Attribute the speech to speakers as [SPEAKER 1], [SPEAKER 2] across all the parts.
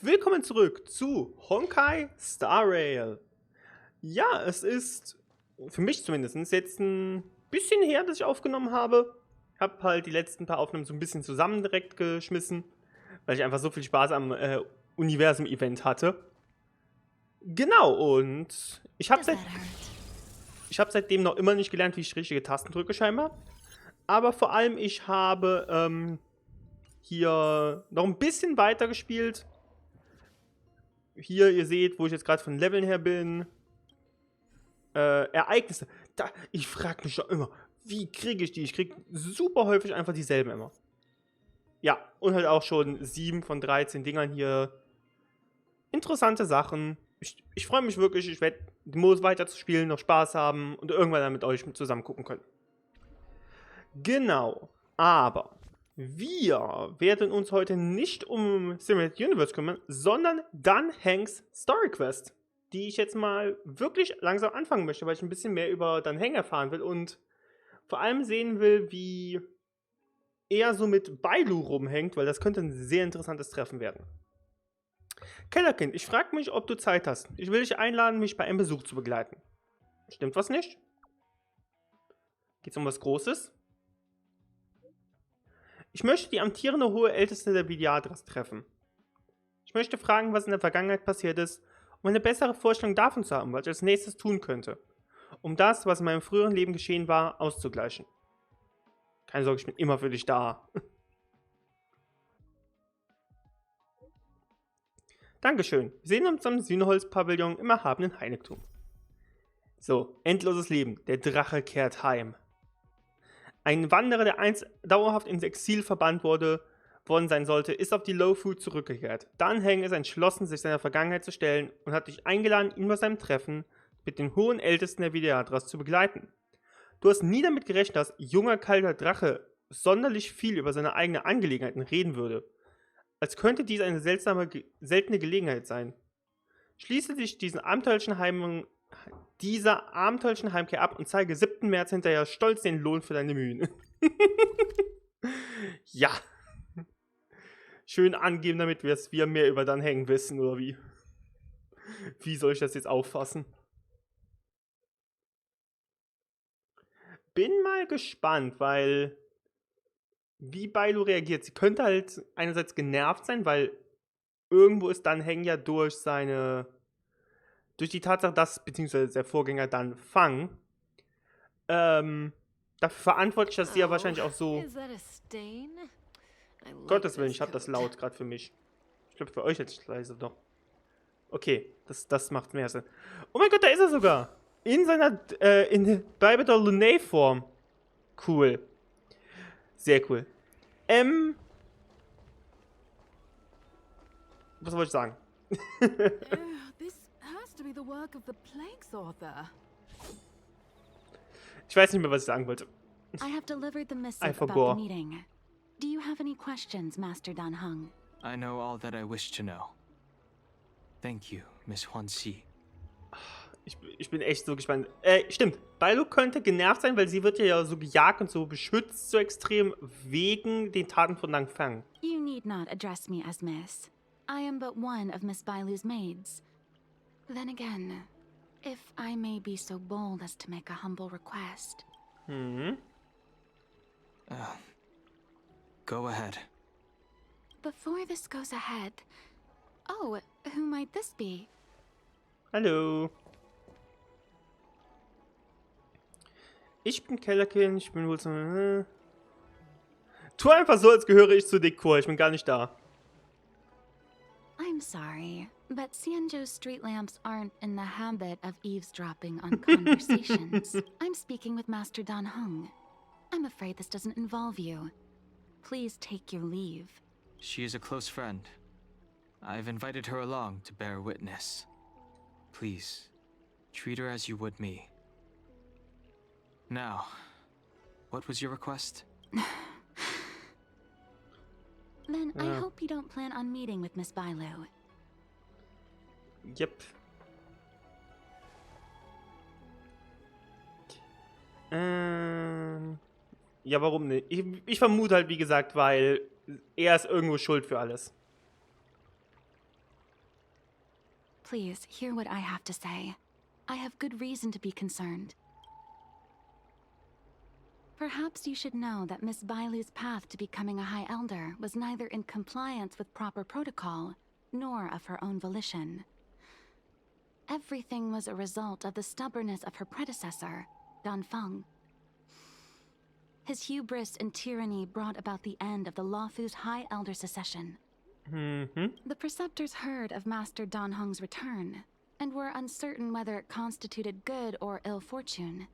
[SPEAKER 1] Willkommen zurück zu Honkai Star Rail. Ja, es ist für mich zumindest jetzt ein bisschen her, dass ich aufgenommen habe. Ich habe halt die letzten paar Aufnahmen so ein bisschen zusammen direkt geschmissen, weil ich einfach so viel Spaß am Universum-Event hatte. Genau, und ich habe seitdem noch immer nicht gelernt, wie ich richtige Tasten drücke scheinbar. Aber vor allem, ich habe hier noch ein bisschen weiter gespielt. Hier, ihr seht, wo ich jetzt gerade von Leveln her bin. Ereignisse. Ich frage mich doch immer, wie kriege ich die? Ich kriege super häufig einfach dieselben immer. Ja, und halt auch schon 7 von 13 Dingern hier. Interessante Sachen. Ich freue mich wirklich, ich werde die Modus weiter zu spielen, noch Spaß haben und irgendwann dann mit euch zusammen gucken können. Genau, aber wir werden uns heute nicht um Simulated Universe kümmern, sondern Dan Hangs Story Quest, die ich jetzt mal wirklich langsam anfangen möchte, weil ich ein bisschen mehr über Dan Heng erfahren will und vor allem sehen will, wie er so mit Bailu rumhängt, weil das könnte ein sehr interessantes Treffen werden. Kellerkind, ich frage mich, ob du Zeit hast. Ich will dich einladen, mich bei einem Besuch zu begleiten. Stimmt was nicht? Geht's um was Großes? Ich möchte die amtierende hohe Älteste der Begleitermission treffen. Ich möchte fragen, was in der Vergangenheit passiert ist, um eine bessere Vorstellung davon zu haben, was ich als nächstes tun könnte, um das, was in meinem früheren Leben geschehen war, auszugleichen. Keine Sorge, ich bin immer für dich da. Dankeschön. Wir sehen uns am Sühneholz-Pavillon im erhabenen Heiligtum. So, endloses Leben. Der Drache kehrt heim. Ein Wanderer, der einst dauerhaft ins Exil verbannt worden sein sollte, ist auf die Low Food zurückgekehrt. Dan Heng ist entschlossen, sich seiner Vergangenheit zu stellen und hat dich eingeladen, ihn bei seinem Treffen mit den hohen Ältesten der Begleitermission zu begleiten. Du hast nie damit gerechnet, dass junger, kalter Drache sonderlich viel über seine eigenen Angelegenheiten reden würde. Als könnte dies eine seltene Gelegenheit sein. Schließe dich dieser abenteuerlichen Heimkehr ab und zeige 7. März hinterher stolz den Lohn für deine Mühen. Ja. Schön angeben, damit wir mehr über Dan Heng wissen, oder wie? Wie soll ich das jetzt auffassen? Bin mal gespannt, weil wie Bailu reagiert. Sie könnte halt einerseits genervt sein, weil irgendwo ist Dan Heng ja durch die Tatsache, dass, beziehungsweise der Vorgänger Dan Fang, dafür verantwortlich, dass sie ja wahrscheinlich auch so. Gottes Willen, ich hab das laut gerade für mich. Ich glaube, für euch hätte ich leise doch. Okay, das macht mehr Sinn. Oh mein Gott, da ist er sogar! In seiner, in Bailu Luné-Form. Cool. Sehr cool. Was wollte ich sagen? Ich weiß nicht mehr, was ich sagen wollte.
[SPEAKER 2] I have delivered the missive about the meeting. Do you have any questions, Master Dan Heng?
[SPEAKER 3] I know all that I wish to know. Thank you, Miss Huanxi.
[SPEAKER 1] Ich bin echt so gespannt. Stimmt. Bailu könnte genervt sein, weil sie wird ja so gejagt und so beschützt so extrem wegen den Taten von Dan Fangs.
[SPEAKER 2] You need not address me as Miss. I am but one of Miss Bailu's maids. Then again, if I may be so bold as to make a humble request.
[SPEAKER 3] Go ahead.
[SPEAKER 2] Before this goes ahead... Oh, who might this be?
[SPEAKER 1] Hallo. Ich bin Kellerkind, ich bin wohl so... Tu einfach so, als gehöre ich zur Dekor, ich bin gar nicht da.
[SPEAKER 2] I'm sorry, but Xianzhou's street lamps aren't in the habit of eavesdropping on conversations. I'm speaking with Master Dan Heng. I'm afraid this doesn't involve you. Please take your leave.
[SPEAKER 3] She is a close friend. I've invited her along to bear witness. Please, treat her as you would me. Now, what was your request?
[SPEAKER 2] Then I hope you don't plan on meeting with Miss Bailu.
[SPEAKER 1] Yep. Ja, warum nicht? Ich vermute halt, wie gesagt, weil er ist irgendwo schuld für alles.
[SPEAKER 2] Please, hear what I have to say. I have good reason to be concerned. Perhaps you should know that Miss Bailu's path to becoming a High Elder was neither in compliance with proper protocol, nor of her own volition. Everything was a result of the stubbornness of her predecessor, Dan Fangs. His hubris and tyranny brought about the end of the Luofu's High Elder succession. The preceptors heard of Master Dan Heng's return, and were uncertain whether it constituted good or ill fortune.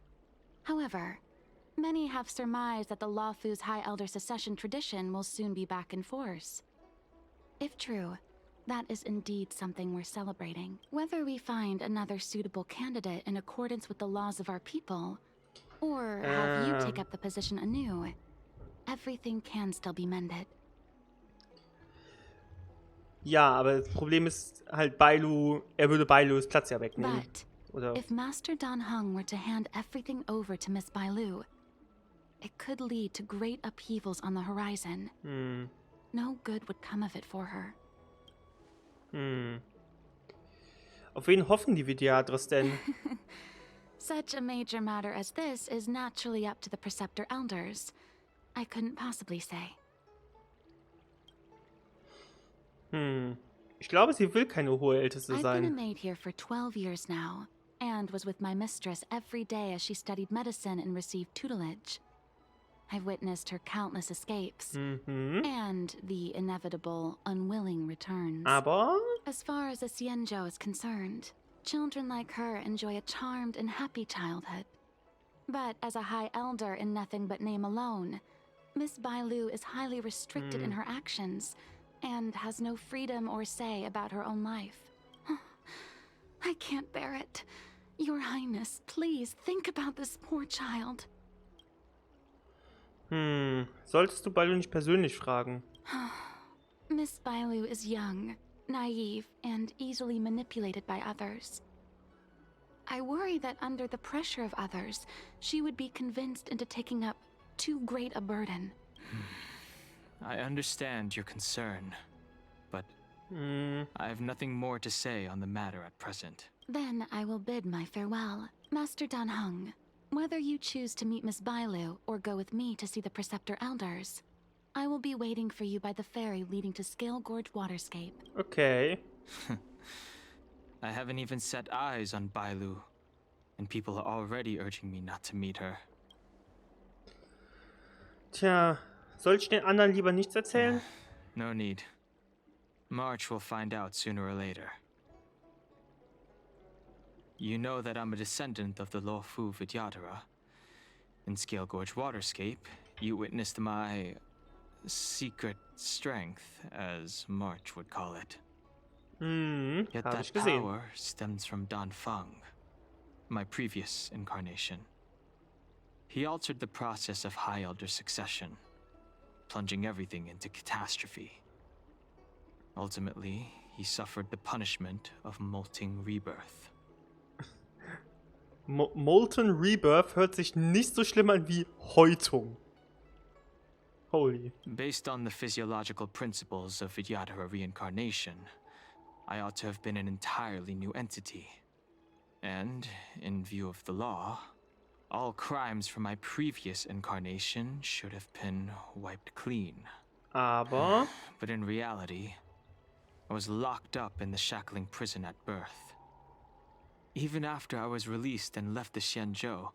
[SPEAKER 2] However, many have surmised that the Luofu's High Elder succession tradition will soon be back in force. If true, that is indeed something worth celebrating. Whether we find another suitable candidate in accordance with the laws of our people, or have you take up the position anew, everything can still be mended.
[SPEAKER 1] Ja, aber das Problem ist halt Bailu, er würde Bailus Platz ja wegnehmen.
[SPEAKER 2] But
[SPEAKER 1] Oder?
[SPEAKER 2] if Master Dan Heng were to hand everything over to Miss Bailu, it could lead to great upheavals on the horizon. No good would come of it for her.
[SPEAKER 1] Auf wen hoffen die Vidyadhras denn?
[SPEAKER 2] Such a major matter as this is naturally up to the Preceptor Elders. I couldn't possibly say.
[SPEAKER 1] Ich glaube, sie will keine hohe Älteste
[SPEAKER 2] I've been a
[SPEAKER 1] sein.
[SPEAKER 2] maid here for 12 years now, and was with my mistress every day as she studied medicine and received tutelage. I've witnessed her countless escapes, and the inevitable, unwilling returns.
[SPEAKER 1] Aber
[SPEAKER 2] As far as a Xianzhou is concerned, children like her enjoy a charmed and happy childhood. But as a High Elder in nothing but name alone, Miss Bailu is highly restricted in her actions, and has no freedom or say about her own life. I can't bear it. Your Highness, please think about this poor child.
[SPEAKER 1] solltest du Bailu nicht persönlich fragen?
[SPEAKER 2] Miss Bailu is young, naive, and easily manipulated by others. I worry that under the pressure of others, she would be convinced into taking up too great a burden.
[SPEAKER 3] I understand your concern, but I have nothing more to say on the matter at present.
[SPEAKER 2] Then I will bid my farewell. Master Dan Heng, whether you choose to meet Miss Bailu or go with me to see the Preceptor Elders, I will be waiting for you by the ferry leading to Scale Gorge Waterscape.
[SPEAKER 1] Okay.
[SPEAKER 3] I haven't even set eyes on Bailu, and people are already urging me not to meet her.
[SPEAKER 1] Tja, soll ich den anderen lieber nichts erzählen?
[SPEAKER 3] No need. March will find out sooner or later. You know that I'm a descendant of the Luofu Vidyadhara. In Scale Gorge Waterscape, you witnessed my secret strength, as March would call it. Yet
[SPEAKER 1] Hab
[SPEAKER 3] that
[SPEAKER 1] ich gesehen.
[SPEAKER 3] power stems from Dan Fangs, my previous incarnation. He altered the process of High Elder succession, plunging everything into catastrophe. Ultimately, he suffered the punishment of molting rebirth.
[SPEAKER 1] Molten Rebirth hört sich nicht so schlimm an wie Häutung. Holy.
[SPEAKER 3] Based on the physiological principles of Vidyadhara reincarnation, I ought to have been an entirely new entity. And, in view of the law, all crimes from my previous incarnation should have been wiped clean.
[SPEAKER 1] Aber
[SPEAKER 3] But in reality, I was locked up in the shackling prison at birth. Even after I was released and left the Xianzhou,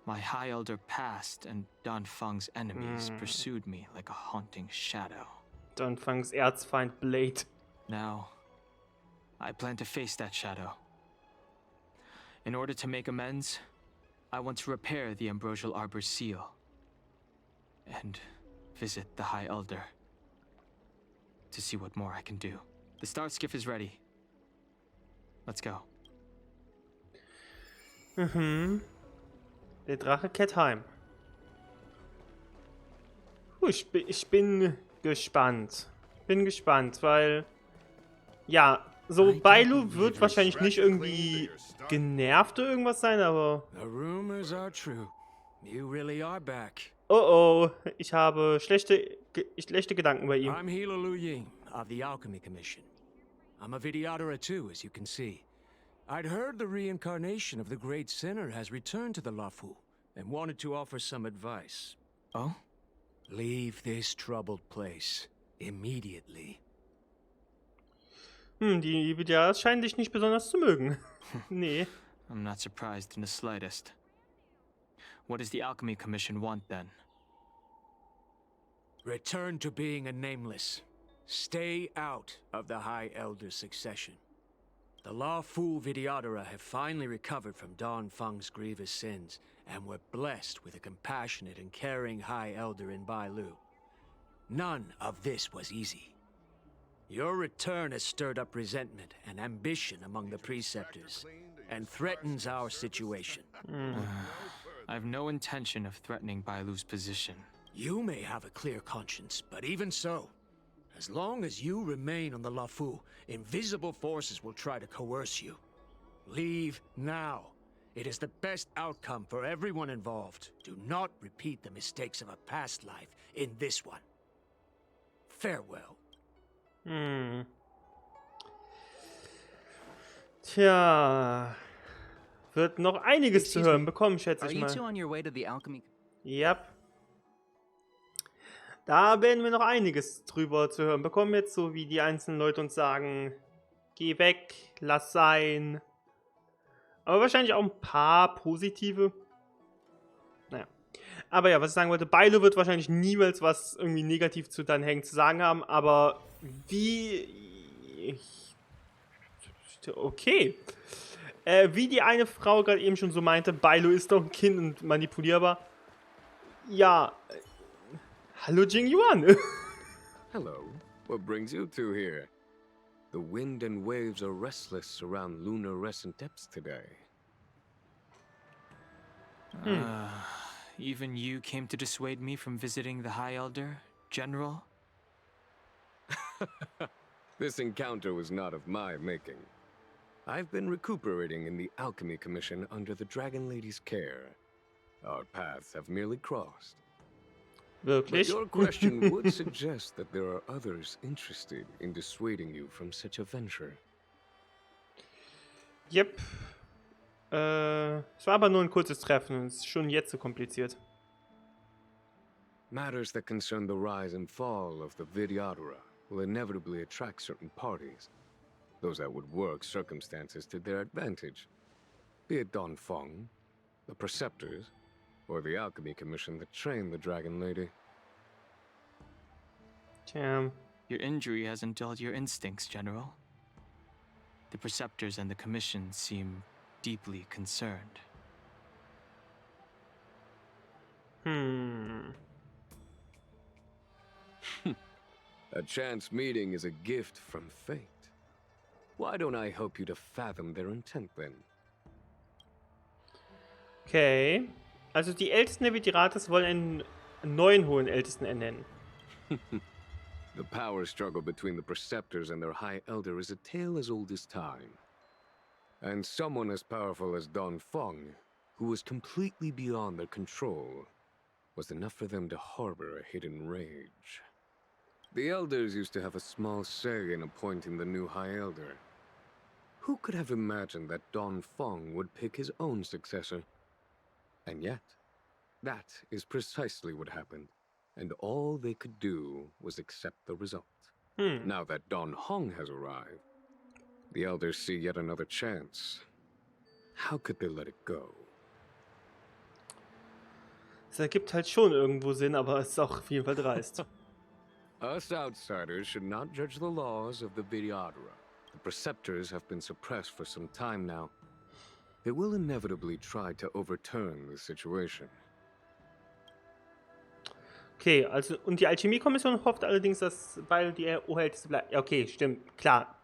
[SPEAKER 3] my High Elder past and Dan Fangs' enemies pursued me like a haunting shadow.
[SPEAKER 1] Dan Fangs Erzfeind Blade.
[SPEAKER 3] Now, I plan to face that shadow. In order to make amends, I want to repair the Ambrosial Arbor's seal and visit the High Elder to see what more I can do. The star skiff is ready. Let's go.
[SPEAKER 1] Der Drache kehrt heim. Ich bin gespannt. Weil ja, so Bailu wird wahrscheinlich nicht irgendwie genervt oder irgendwas sein, aber
[SPEAKER 4] The rumors are true. You really are back.
[SPEAKER 1] oh, ich habe schlechte Gedanken bei ihm.
[SPEAKER 4] I'm Hilo Lu Ying of the Alchemy Commission. I'm a Vidyadhara too, as you can see. I'd heard the reincarnation of the great sinner has returned to the Lafu and wanted to offer some advice.
[SPEAKER 3] Oh?
[SPEAKER 4] Leave this troubled place immediately.
[SPEAKER 1] Die Vidyas scheinen dich nicht besonders zu mögen. Nee.
[SPEAKER 3] I'm not surprised in the slightest. What does the Alchemy Commission want then?
[SPEAKER 4] Return to being a nameless. Stay out of the High Elder succession. The Lafu Vidyadhara have finally recovered from Dan Fangs' grievous sins, and were blessed with a compassionate and caring High Elder in Bailu. None of this was easy. Your return has stirred up resentment and ambition among the preceptors, and threatens our situation.
[SPEAKER 3] I have no intention of threatening Bailu's position.
[SPEAKER 4] You may have a clear conscience, but even so, as long as you remain on the Lafu, invisible forces will try to coerce you. Leave now. It is the best outcome for everyone involved. Do not repeat the mistakes of a past life in this one. Farewell.
[SPEAKER 1] Tja. Wird noch einiges zu hören bekommen, schätze
[SPEAKER 5] Are
[SPEAKER 1] ich
[SPEAKER 5] you two
[SPEAKER 1] mal.
[SPEAKER 5] on your way to the alchemy?
[SPEAKER 1] Yep. Da werden wir noch einiges drüber zu hören bekommen, jetzt so wie die einzelnen Leute uns sagen, geh weg, lass sein. Aber wahrscheinlich auch ein paar positive. Naja. Aber ja, was ich sagen wollte, Bailu wird wahrscheinlich niemals was irgendwie negativ zu Dan Heng zu sagen haben, aber okay. Wie die eine Frau gerade eben schon so meinte, Bailu ist doch ein Kind und manipulierbar. Ja. Hallo Jing Yuan.
[SPEAKER 6] Hello. What brings you two here? The wind and waves are restless around lunar-rescent depths today.
[SPEAKER 3] Even you came to dissuade me from visiting the High Elder, General?
[SPEAKER 6] This encounter was not of my making. I've been recuperating in the Alchemy Commission under the Dragon Lady's care. Our paths have merely crossed. But
[SPEAKER 1] Wirklich?
[SPEAKER 6] your question would suggest that there are others interested in dissuading you from such a venture.
[SPEAKER 1] Yep. Es war aber nur ein kurzes Treffen und es ist schon jetzt so kompliziert.
[SPEAKER 6] Matters that concern the rise and fall of the Vidyadhara will inevitably attract certain parties. Those that would work circumstances to their advantage. Be it Dan Feng, the Preceptors, or the Alchemy Commission that trained the Dragon Lady.
[SPEAKER 1] Tja.
[SPEAKER 3] Your injury hasn't dulled your instincts, General. The Preceptors and the Commission seem deeply concerned.
[SPEAKER 6] A chance meeting is a gift from fate. Why don't I help you to fathom their intent then?
[SPEAKER 1] Okay. Also die Ältesten der Vitirates wollen einen neuen Hohen Ältesten ernennen.
[SPEAKER 6] The power struggle between the Preceptors and their High Elder is a tale as old as time. And someone as powerful as Dan Feng, who was completely beyond their control, was enough for them to harbor a hidden rage. The Elders used to have a small say in appointing the new High Elder. Who could have imagined that Dan Feng would pick his own successor? And yet, that is precisely what happened, and all they could do was accept the result. Now that Dan Heng has arrived, the Elders see yet another chance. How could they let it go?
[SPEAKER 1] Es ergibt halt schon irgendwo Sinn, aber es ist auch auf jeden Fall dreist.
[SPEAKER 6] Us outsiders should not judge the laws of the Vidyadhara. The Preceptors have been suppressed for some time now. They will inevitably try to overturn the situation.
[SPEAKER 1] Okay, also, und die Alchemiekommission hofft allerdings, dass Bailu die Oberälteste bleibt. Ja, okay, stimmt, klar.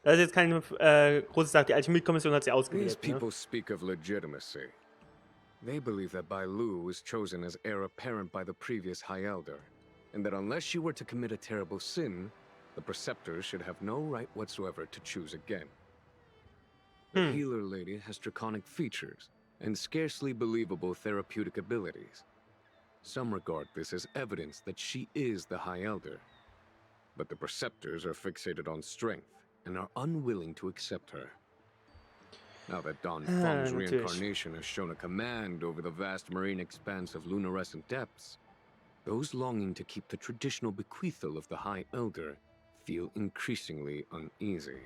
[SPEAKER 1] Das ist jetzt keine große Sache. Die Alchemiekommission hat sie
[SPEAKER 6] These
[SPEAKER 1] ausgewählt.
[SPEAKER 6] people speak of legitimacy. They believe that Bailu was chosen as heir apparent by the previous High Elder, and that unless you were to commit a terrible sin, the Preceptors should have no right whatsoever to choose again. The Healer Lady has draconic features and scarcely believable therapeutic abilities. Some regard this as evidence that she is the High Elder, but the Preceptors are fixated on strength and are unwilling to accept her. Now that Don Feng's
[SPEAKER 1] natürlich.
[SPEAKER 6] reincarnation has shown a command over the vast marine expanse of lunarescent depths, those longing to keep the traditional bequeathal of the High Elder feel increasingly uneasy.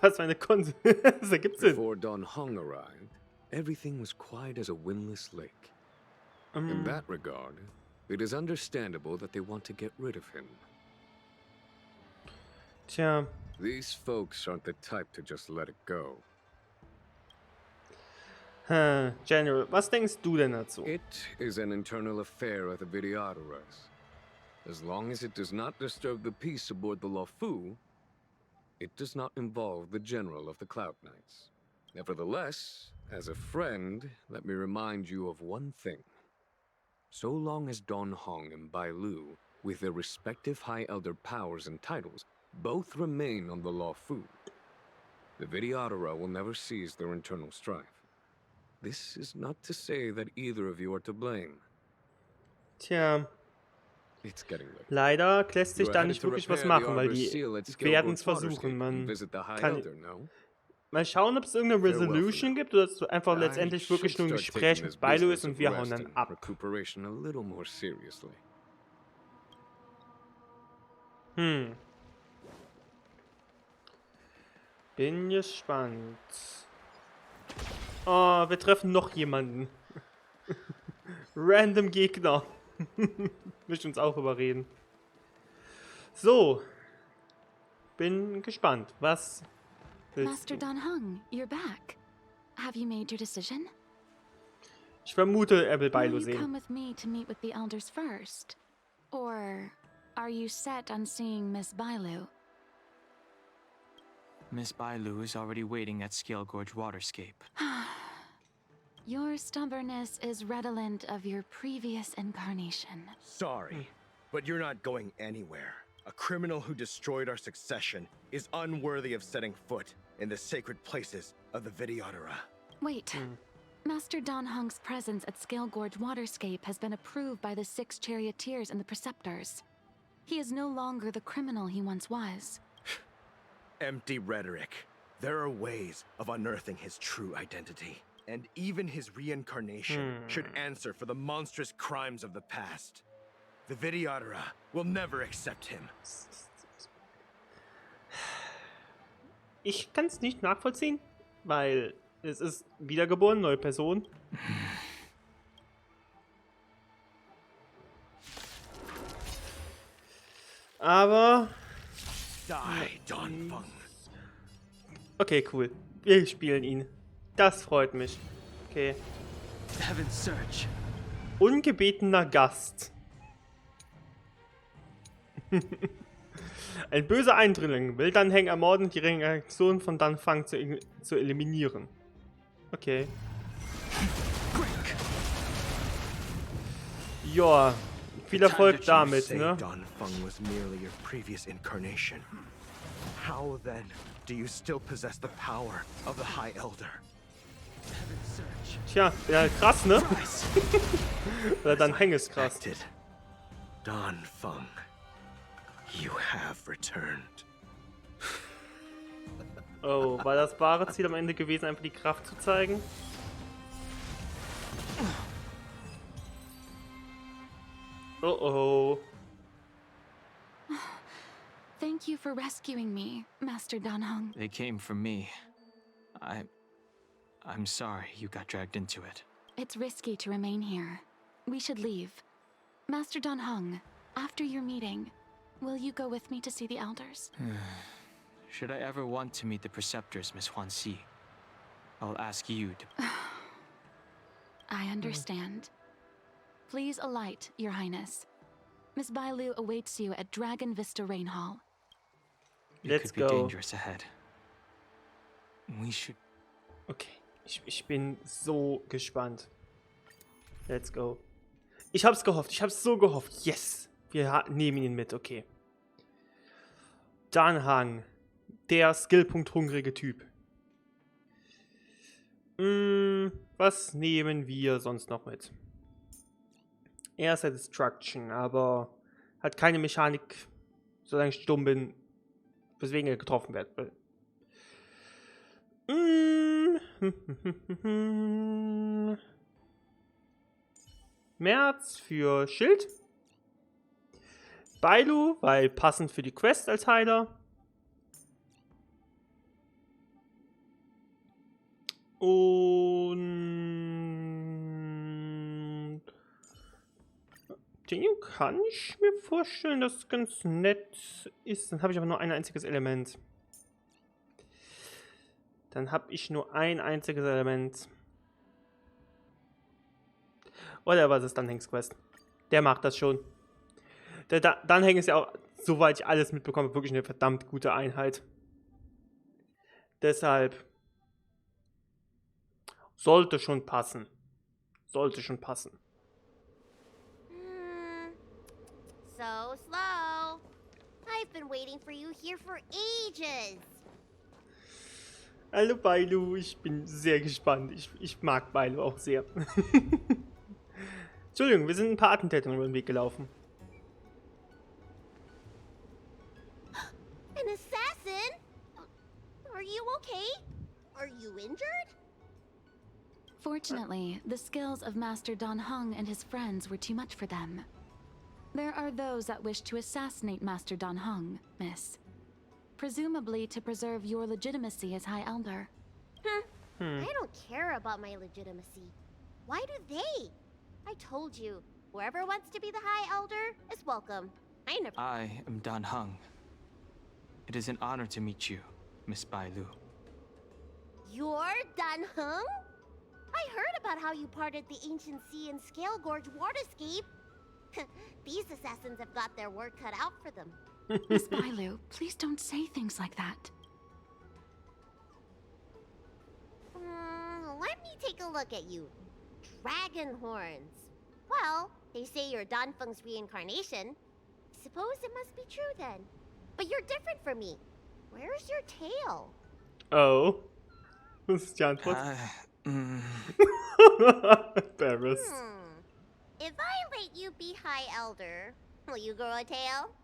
[SPEAKER 1] Was für eine Konse. Das ergibt Sinn.
[SPEAKER 6] Before Don Heng arrived, everything was quiet as a windless lake. In that regard, it is understandable that they want to get rid of him.
[SPEAKER 1] Tja.
[SPEAKER 6] These folks aren't the type to just let it go.
[SPEAKER 1] General, was denkst du denn dazu?
[SPEAKER 6] It is an internal affair of the Videoteras. As long as it does not disturb the peace aboard the Lawfu, it does not involve the General of the Cloud Knights. Nevertheless, as a friend, let me remind you of one thing. So long as Don Heng and Bailu, with their respective High Elder powers and titles, both remain on the Lawfu, the Videotera will never cease their internal strife. This is not to say that either of you are to blame.
[SPEAKER 1] Tja.
[SPEAKER 6] It's getting late.
[SPEAKER 1] Leider lässt sich
[SPEAKER 6] You are
[SPEAKER 1] da
[SPEAKER 6] headed
[SPEAKER 1] nicht
[SPEAKER 6] to
[SPEAKER 1] wirklich was
[SPEAKER 6] repair the
[SPEAKER 1] machen, weil
[SPEAKER 6] Arbor's
[SPEAKER 1] die
[SPEAKER 6] seal at
[SPEAKER 1] werden es
[SPEAKER 6] Scaleboard's
[SPEAKER 1] versuchen.
[SPEAKER 6] Waterscape and
[SPEAKER 1] Man
[SPEAKER 6] visit the High
[SPEAKER 1] kann
[SPEAKER 6] Elder, no?
[SPEAKER 1] mal schauen, ob es irgendeine
[SPEAKER 6] Farewell for
[SPEAKER 1] Resolution
[SPEAKER 6] now.
[SPEAKER 1] gibt oder dass du einfach
[SPEAKER 6] I
[SPEAKER 1] letztendlich
[SPEAKER 6] should
[SPEAKER 1] wirklich nur ein
[SPEAKER 6] start
[SPEAKER 1] Gespräch
[SPEAKER 6] taking
[SPEAKER 1] mit
[SPEAKER 6] this
[SPEAKER 1] Bailu
[SPEAKER 6] business
[SPEAKER 1] ist und
[SPEAKER 6] of
[SPEAKER 1] wir hauen
[SPEAKER 6] rest
[SPEAKER 1] dann
[SPEAKER 6] and
[SPEAKER 1] ab.
[SPEAKER 6] recuperation a little more seriously.
[SPEAKER 1] Bin gespannt. Oh, wir treffen noch jemanden. Random Gegner. Möchte uns auch überreden. So. Bin gespannt. Was willst
[SPEAKER 2] Master
[SPEAKER 1] du?
[SPEAKER 2] Dan Heng, you're back. Have you made your decision?
[SPEAKER 1] Ich vermute, er will
[SPEAKER 2] Will
[SPEAKER 1] Bailu
[SPEAKER 2] you come
[SPEAKER 1] sehen.
[SPEAKER 2] with me to meet with the elders first? Or are you set on seeing Miss Bailu?
[SPEAKER 3] Miss Bailu is already waiting at Scale Gorge Waterscape.
[SPEAKER 2] Your stubbornness is redolent of your previous incarnation.
[SPEAKER 5] Sorry, but you're not going anywhere. A criminal who destroyed our succession is unworthy of setting foot in the sacred places of the Videotera.
[SPEAKER 2] Wait. Master Dan Heng's presence at Scale Gorge Waterscape has been approved by the 6 charioteers and the preceptors. He is no longer the criminal he once was.
[SPEAKER 5] Empty rhetoric. There are ways of unearthing his true identity. And even his reincarnation should answer for the monstrous crimes of the past. The Videotera will never accept him.
[SPEAKER 1] Ich kann es nicht nachvollziehen, weil es ist wiedergeboren, neue Person. Aber
[SPEAKER 5] Die, Don Feng.
[SPEAKER 1] okay, cool. Wir spielen ihn. Das freut mich. Okay.
[SPEAKER 3] Heaven's Search.
[SPEAKER 1] Ungebetener Gast. Ein böser Eindringling will Dan Heng ermorden, die Reaktion von Dan Fang zu eliminieren. Okay. Ja, viel Erfolg damit,
[SPEAKER 5] Say
[SPEAKER 1] ne?
[SPEAKER 5] Don Feng was merely your previous incarnation. How then do you still possess the power of the High Elder?
[SPEAKER 3] Heaven's Search.
[SPEAKER 1] Tja, ja, krass, ne?
[SPEAKER 3] Rise.
[SPEAKER 1] Oder Dan Heng ist krass.
[SPEAKER 5] Expected. Don Feng, you have returned.
[SPEAKER 1] Oh, war das wahre Ziel am Ende gewesen, einfach die Kraft zu zeigen? Oh oh.
[SPEAKER 2] Thank you for rescuing me, Master Dan Heng.
[SPEAKER 3] They came for me. I'm sorry you got dragged into it.
[SPEAKER 2] It's risky to remain here. We should leave. Master Dan Heng, after your meeting, will you go with me to see the elders?
[SPEAKER 3] Should I ever want to meet the preceptors, Miss Huanxi, I'll ask you to...
[SPEAKER 2] I understand. Please alight, Your Highness. Miss Bailu awaits you at Dragon Vista Rain Hall.
[SPEAKER 3] It
[SPEAKER 1] Let's
[SPEAKER 3] could be
[SPEAKER 1] go.
[SPEAKER 3] dangerous ahead. We should...
[SPEAKER 1] Okay, ich bin so gespannt. Let's go. Ich hab's gehofft, ich hab's so gehofft. Yes! Wir nehmen ihn mit, okay. Dan Heng. Der Skillpunkt hungrige Typ. Was nehmen wir sonst noch mit? Er ist ja Destruction, aber hat keine Mechanik, solange ich stumm bin, weswegen er getroffen wird. März für Schild. Bailu, weil passend für die Quest als Heiler. Und den kann ich mir vorstellen, dass es ganz nett ist. Dann habe ich aber nur ein einziges Element. Oder was ist Dan Hengs Quest? Der macht das schon. Der Dan Heng ist ja auch, soweit ich alles mitbekomme, wirklich eine verdammt gute Einheit. Deshalb sollte schon passen. Sollte schon passen.
[SPEAKER 7] So slow. I've been waiting for you here for ages.
[SPEAKER 1] Hallo Bailu, ich bin sehr gespannt. Ich mag Bailu auch sehr. Entschuldigung, wir sind ein paar Attentäter über den Weg gelaufen.
[SPEAKER 7] An assassin? Are you okay? Are you injured?
[SPEAKER 2] Fortunately, the skills of Master Dan Heng and his friends were too much for them. There are those that wish to assassinate Master Dan Heng, miss. Presumably to preserve your legitimacy as High Elder.
[SPEAKER 7] I don't care about my legitimacy. Why do they? I told you, whoever wants to be the High Elder is welcome.
[SPEAKER 3] I am Dan Heng. It is an honor to meet you, Miss Bailu.
[SPEAKER 7] You're Dan Heng? I heard about how you parted the ancient sea and Scale Gorge waterscape. These assassins have got their work cut out for them.
[SPEAKER 2] Miss Bailu, please don't say things like that.
[SPEAKER 7] Let me take a look at you. Dragon horns. Well, they say you're Dan Feng's reincarnation. Suppose it must be true then. But you're different from me. Where's your tail?
[SPEAKER 1] Oh. Was ist die Antwort? Embarrassed.
[SPEAKER 7] If I let you be High Elder, will you grow a tail?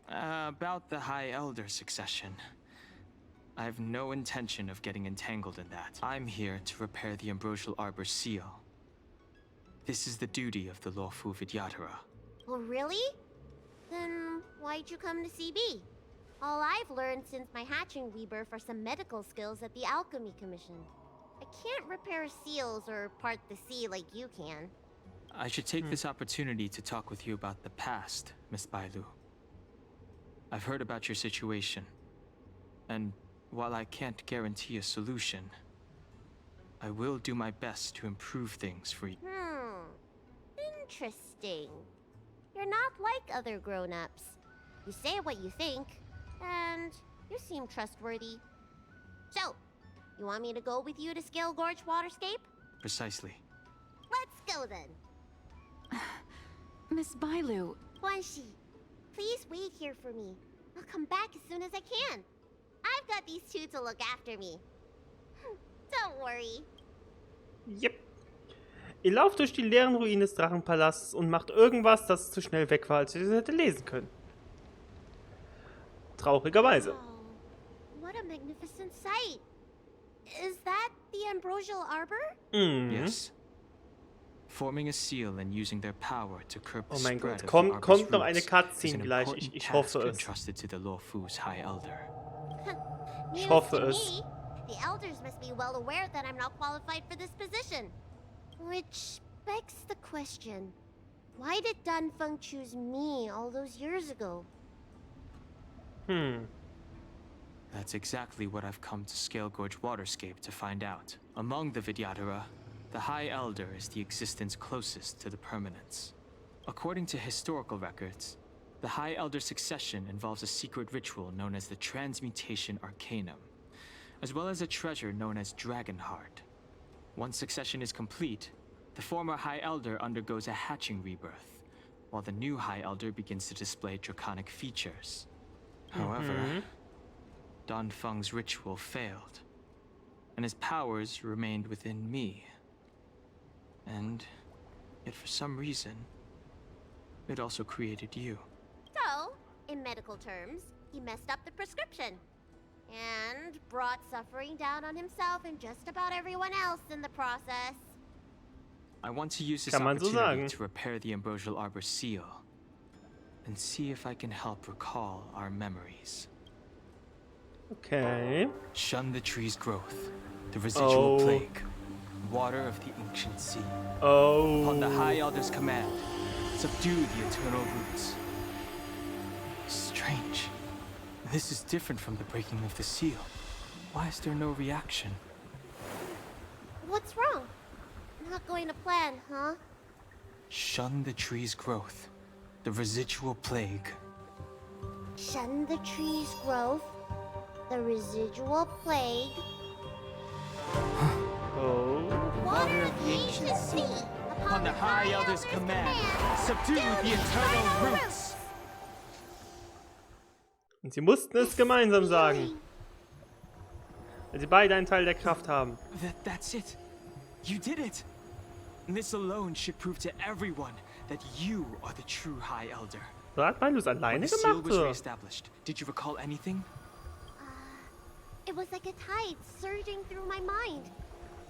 [SPEAKER 3] About the High Elder succession. I have no intention of getting entangled in that. I'm here to repair the Ambrosial Arbor's seal. This is the duty of the lawful Vidyadhara.
[SPEAKER 7] Oh, really? Then why'd you come to CB? All I've learned since my hatching rebirth are some medical skills at the Alchemy Commission. I can't repair seals or part the sea like you can.
[SPEAKER 3] I should take this opportunity to talk with you about the past, Miss Bailu. I've heard about your situation, and while I can't guarantee a solution, I will do my best to improve things for you.
[SPEAKER 7] Interesting. You're not like other grown-ups. You say what you think, and you seem trustworthy. So, you want me to go with you to Scale Gorge Waterscape?
[SPEAKER 3] Precisely.
[SPEAKER 7] Let's go then.
[SPEAKER 2] Miss Bailu.
[SPEAKER 7] Guanxi, please wait here for me. I'll come back as soon as I can. I've got these two to look after me. Don't worry.
[SPEAKER 1] Yep. Ihr lauft durch die leeren Ruinen des Drachenpalasts und macht irgendwas, das zu schnell weg war, als ihr es hätte lesen können. Traurigerweise.
[SPEAKER 7] Oh, what a magnificent sight. Is that the Ambrosial Arbor?
[SPEAKER 3] Yes. Forming a seal and using their power to curb the
[SPEAKER 1] Oh mein
[SPEAKER 3] spread
[SPEAKER 1] Gott,
[SPEAKER 3] of the
[SPEAKER 1] kommt
[SPEAKER 3] Arbor's
[SPEAKER 1] noch eine
[SPEAKER 3] roots
[SPEAKER 1] Cutscene
[SPEAKER 3] is an
[SPEAKER 1] gleich.
[SPEAKER 3] important
[SPEAKER 1] Ich
[SPEAKER 3] task
[SPEAKER 1] hoffe es.
[SPEAKER 3] entrusted to the Lawfu's High Elder.
[SPEAKER 7] News
[SPEAKER 1] hoffe
[SPEAKER 7] to
[SPEAKER 1] es.
[SPEAKER 7] me. The elders must be well aware that I'm not qualified for this position. Which begs the question, why did Dan Feng choose me all those years ago?
[SPEAKER 3] That's exactly what I've come to Scale Gorge Waterscape to find out. Among the Vidyadhara, the High Elder is the existence closest to the permanence. According to historical records, the High Elder succession involves a secret ritual known as the Transmutation Arcanum, as well as a treasure known as Dragonheart. Once succession is complete, the former High Elder undergoes a hatching rebirth, while the new High Elder begins to display draconic features. However, Dan Feng's ritual failed, and his powers remained within me. And yet for some reason, it also created you.
[SPEAKER 7] So, in medical terms, he messed up the prescription. and brought suffering down on himself and just about everyone else in the process.
[SPEAKER 3] I want to use this
[SPEAKER 1] Kann man so
[SPEAKER 3] opportunity
[SPEAKER 1] sagen.
[SPEAKER 3] to repair the Ambrosial Arbor seal and see if I can help recall our memories.
[SPEAKER 1] Okay.
[SPEAKER 3] Shun the tree's growth, the residual
[SPEAKER 1] Oh.
[SPEAKER 3] plague, water of the ancient sea.
[SPEAKER 1] Oh.
[SPEAKER 3] Upon the High Elder's command, subdue the eternal roots. Strange. This is different from the breaking of the seal. Why is there no reaction?
[SPEAKER 7] What's wrong? Not going to plan, huh?
[SPEAKER 3] Shun the tree's growth, the residual plague.
[SPEAKER 7] Shun the tree's growth, the residual plague,
[SPEAKER 1] Oh.
[SPEAKER 7] water of the ancient sea.
[SPEAKER 3] Upon the High Elder's command, subdue the eternal roots.
[SPEAKER 1] Und sie mussten es gemeinsam sagen, weil sie beide einen Teil der Kraft haben.
[SPEAKER 3] That's it. You did it. This alone should prove to everyone that you are the true High Elder.
[SPEAKER 1] So hat Bailu es
[SPEAKER 3] When
[SPEAKER 1] alleine
[SPEAKER 3] the seal
[SPEAKER 1] gemacht,
[SPEAKER 3] was
[SPEAKER 1] oder?
[SPEAKER 3] reestablished, did you recall anything?
[SPEAKER 7] It was like a tide surging through my mind.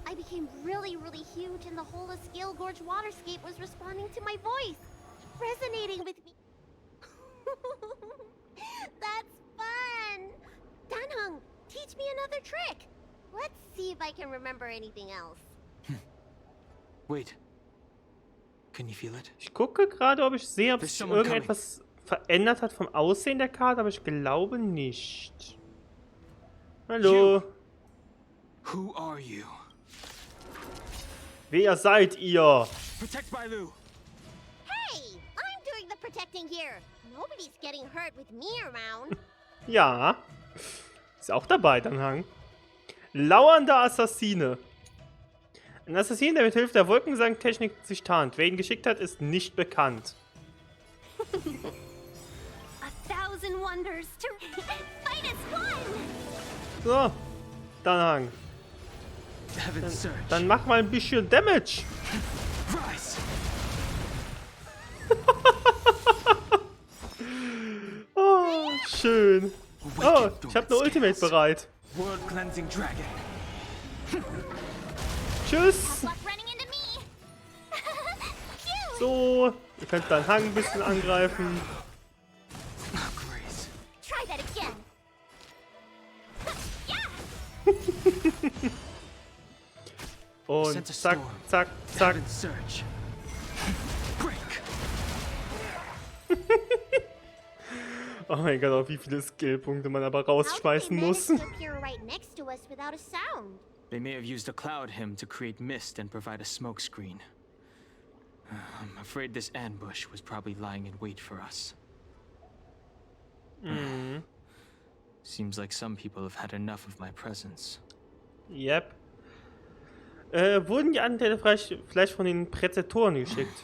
[SPEAKER 7] I became really, really huge, and the whole of Scale Gorge waterscape was responding to my voice, resonating with me. That's fun! Dan Heng, teach me another trick. Let's see if I can remember anything else.
[SPEAKER 3] Wait. Can you feel it?
[SPEAKER 1] Ich gucke gerade, ob ich sehe, ob
[SPEAKER 3] There's
[SPEAKER 1] sich
[SPEAKER 3] someone
[SPEAKER 1] irgendetwas verändert hat vom Aussehen der Karte, aber ich glaube nicht. Hallo.
[SPEAKER 3] Who are you?
[SPEAKER 1] Wer seid ihr?
[SPEAKER 3] Protect Bailu.
[SPEAKER 7] Hey, I'm doing the protecting here. Nobody's getting hurt with me around.
[SPEAKER 1] Ja. Ist auch dabei, Dan Heng. Lauernder Assassine. Ein Assassine, der mit Hilfe der Wolkensang-Technik sich tarnt. Wer ihn geschickt hat, ist nicht bekannt.
[SPEAKER 7] 1,000 wonders to fight as one.
[SPEAKER 1] So, Dan Heng.
[SPEAKER 3] Heaven's Surge.
[SPEAKER 1] Dann mach mal ein bisschen Damage.
[SPEAKER 3] Rise.
[SPEAKER 1] Oh, schön. Oh, ich habe eine Ultimate bereit.
[SPEAKER 3] World Cleansing Dragon.
[SPEAKER 1] Tschüss.
[SPEAKER 7] Luck running into me. Cute.
[SPEAKER 1] So, ihr könnt Dan Heng ein bisschen angreifen.
[SPEAKER 3] Grace.
[SPEAKER 7] Try that again.
[SPEAKER 1] Und
[SPEAKER 3] Sent a
[SPEAKER 1] zack,
[SPEAKER 3] storm.
[SPEAKER 1] zack, zack.
[SPEAKER 3] Heaven's Surge. Break.
[SPEAKER 1] Oh mein Gott, auf wie viele Skillpunkte man aber
[SPEAKER 7] How did
[SPEAKER 1] rausschmeißen
[SPEAKER 7] they
[SPEAKER 1] muss.
[SPEAKER 7] manage to appear right next to us without a sound?
[SPEAKER 3] They may have used a cloud hymn to create mist and provide a smoke screen. I'm afraid this ambush was probably lying in wait for us. Seems like some people have had enough of my presence.
[SPEAKER 1] Yep. Wurden die Anteile vielleicht von den Präzeptoren geschickt?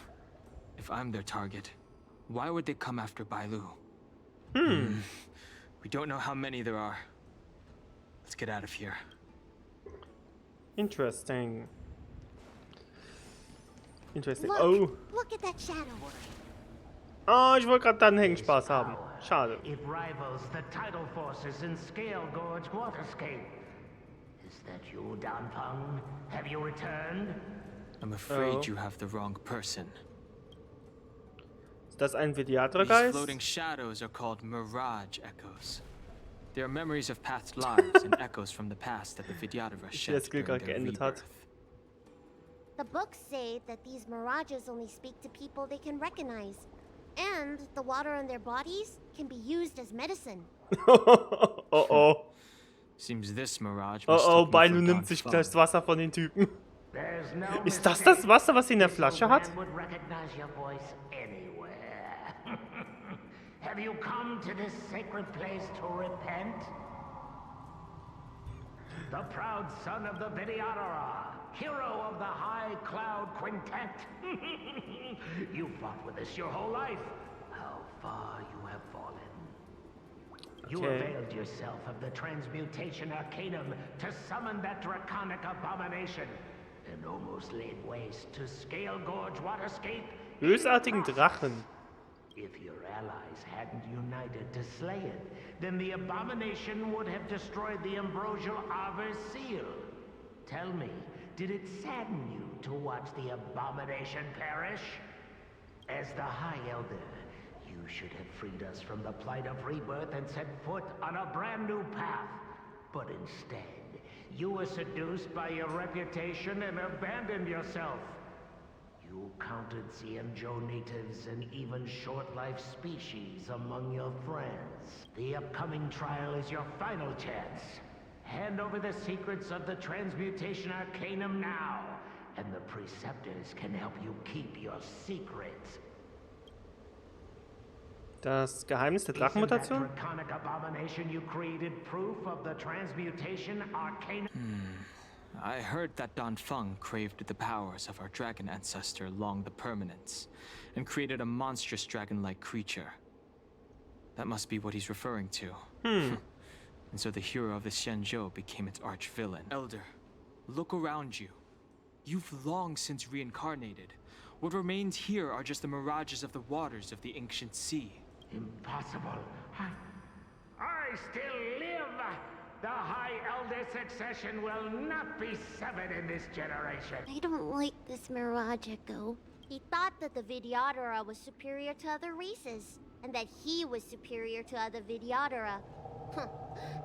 [SPEAKER 3] If I'm their target, why would they come after Bailu? We don't know how many there are. Let's get out of here.
[SPEAKER 1] Interesting. Interesting.
[SPEAKER 7] Look,
[SPEAKER 1] Oh.
[SPEAKER 7] look at that shadow.
[SPEAKER 1] Oh, ich wollte gerade Dan Heng Spaß haben. Schade.
[SPEAKER 8] It rivals the tidal forces in Scale Gorge waterscape. Is that you, Dan Fang? Have you returned?
[SPEAKER 3] I'm afraid
[SPEAKER 1] Oh.
[SPEAKER 3] you have the wrong person.
[SPEAKER 1] Ist das ein
[SPEAKER 3] These
[SPEAKER 1] Vidiatra-Geist?
[SPEAKER 3] floating shadows are called mirage echoes. They are memories of past lives and echoes from the past that the Vidyadhara
[SPEAKER 1] Der
[SPEAKER 3] shed
[SPEAKER 1] Skill
[SPEAKER 3] during
[SPEAKER 1] gerade
[SPEAKER 3] their
[SPEAKER 1] geendet hat.
[SPEAKER 3] rebirth.
[SPEAKER 7] The books say that these mirages only speak to people they can recognize. And the water on their bodies can be used as medicine.
[SPEAKER 1] Oh oh.
[SPEAKER 3] Seems this mirage
[SPEAKER 1] Oh
[SPEAKER 3] mistook
[SPEAKER 1] oh,
[SPEAKER 3] me
[SPEAKER 1] Bailu
[SPEAKER 3] for
[SPEAKER 1] nimmt
[SPEAKER 3] Dan
[SPEAKER 1] sich
[SPEAKER 3] Fang.
[SPEAKER 1] gleich das Wasser von den Typen.
[SPEAKER 8] There's no
[SPEAKER 1] Ist das das Wasser, was sie in der
[SPEAKER 8] This
[SPEAKER 1] Flasche
[SPEAKER 8] old
[SPEAKER 1] hat?
[SPEAKER 8] man would recognize your voice anywhere. Have you come to this sacred place to repent? The proud son of the Vidyadhara, hero of the High Cloud Quintet. You fought with us your whole life. How far you have fallen. You
[SPEAKER 1] Okay.
[SPEAKER 8] availed yourself of the transmutation arcanum to summon that draconic abomination, and almost laid waste to Scale Gorge waterscape.
[SPEAKER 1] Bösartigen Drachen.
[SPEAKER 8] If your allies hadn't united to slay it, then the abomination would have destroyed the ambrosial Arbor's seal. Tell me, did it sadden you to watch the abomination perish? As the High Elder, you should have freed us from the plight of rebirth and set foot on a brand new path. But instead, you were seduced by your reputation and abandoned yourself. You counted Xianzhou natives and even short-life species among your friends. The upcoming trial is your final chance. Hand over the secrets of the Transmutation Arcanum now, and the Preceptors can help you keep your secret.
[SPEAKER 1] Das Geheimnis der Drachenmutation?
[SPEAKER 8] Isn't that draconic abomination you created proof of the Transmutation Arcanum?
[SPEAKER 3] I heard that Dan Feng craved the powers of our dragon ancestor Long the Permanence, and created a monstrous dragon-like creature. That must be what he's referring to. And so the hero of the Xianzhou became its arch-villain. Elder, look around you. You've long since reincarnated. What remains here are just the mirages of the waters of the ancient sea.
[SPEAKER 8] Impossible. I still live. The High Elder succession will not be severed in this generation.
[SPEAKER 7] I don't like this mirage echo. He thought that the Vidyadhara was superior to other races, and that he was superior to other Vidyadhara.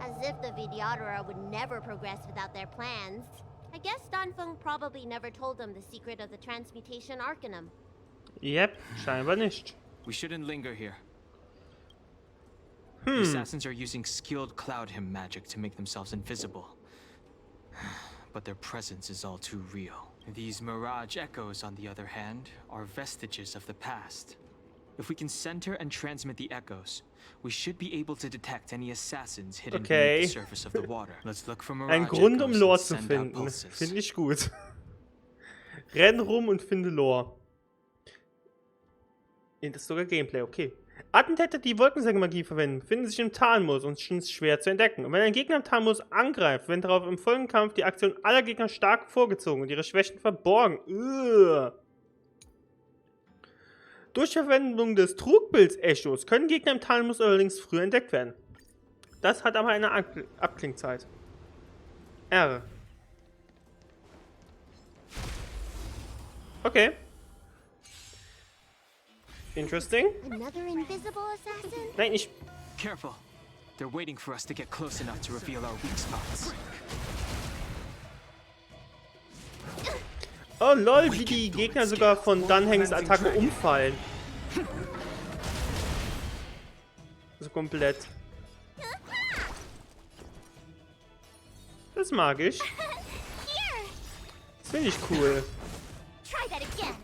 [SPEAKER 7] As if the Vidyadhara would never progress without their plans. I guess Dan Feng probably never told them the secret of the Transmutation Arcanum.
[SPEAKER 1] Yep, scheinbar nicht.
[SPEAKER 3] We shouldn't linger here. The assassins are using skilled cloud hymn magic to make themselves invisible. But their presence is all too real. These mirage echoes, on the other hand, are vestiges of the past. If we can center and transmit the echoes, we should be able to detect any assassins hidden beneath the surface of the water. Let's look for mirage
[SPEAKER 1] Ein Grund, um Lore
[SPEAKER 3] echoes
[SPEAKER 1] zu
[SPEAKER 3] and send out
[SPEAKER 1] finden.
[SPEAKER 3] pulses.
[SPEAKER 1] Finde ich gut. Renn rum und finde Lore. Das ist sogar Gameplay, okay. Attentäter, die Wolkensängemagie verwenden, befinden sich im Tarnmodus und sind schwer zu entdecken. Und wenn ein Gegner im Tarnmodus angreift, werden darauf im folgenden Kampf die Aktionen aller Gegner stark vorgezogen und ihre Schwächen verborgen. Durch die Verwendung des Trugbilds-Echos können Gegner im Tarnmodus allerdings früher entdeckt werden. Das hat aber eine Abklingzeit. R. Okay. Interesting.
[SPEAKER 7] Another invisible assassin?
[SPEAKER 1] Nein, ich...
[SPEAKER 3] Careful. They're waiting for us to get close enough to reveal our weak spots.
[SPEAKER 1] Oh lol, wie die Gegner sogar von Dan Hengs Attacke umfallen. So komplett. Das mag ich. Das finde ich cool.
[SPEAKER 7] Try that again.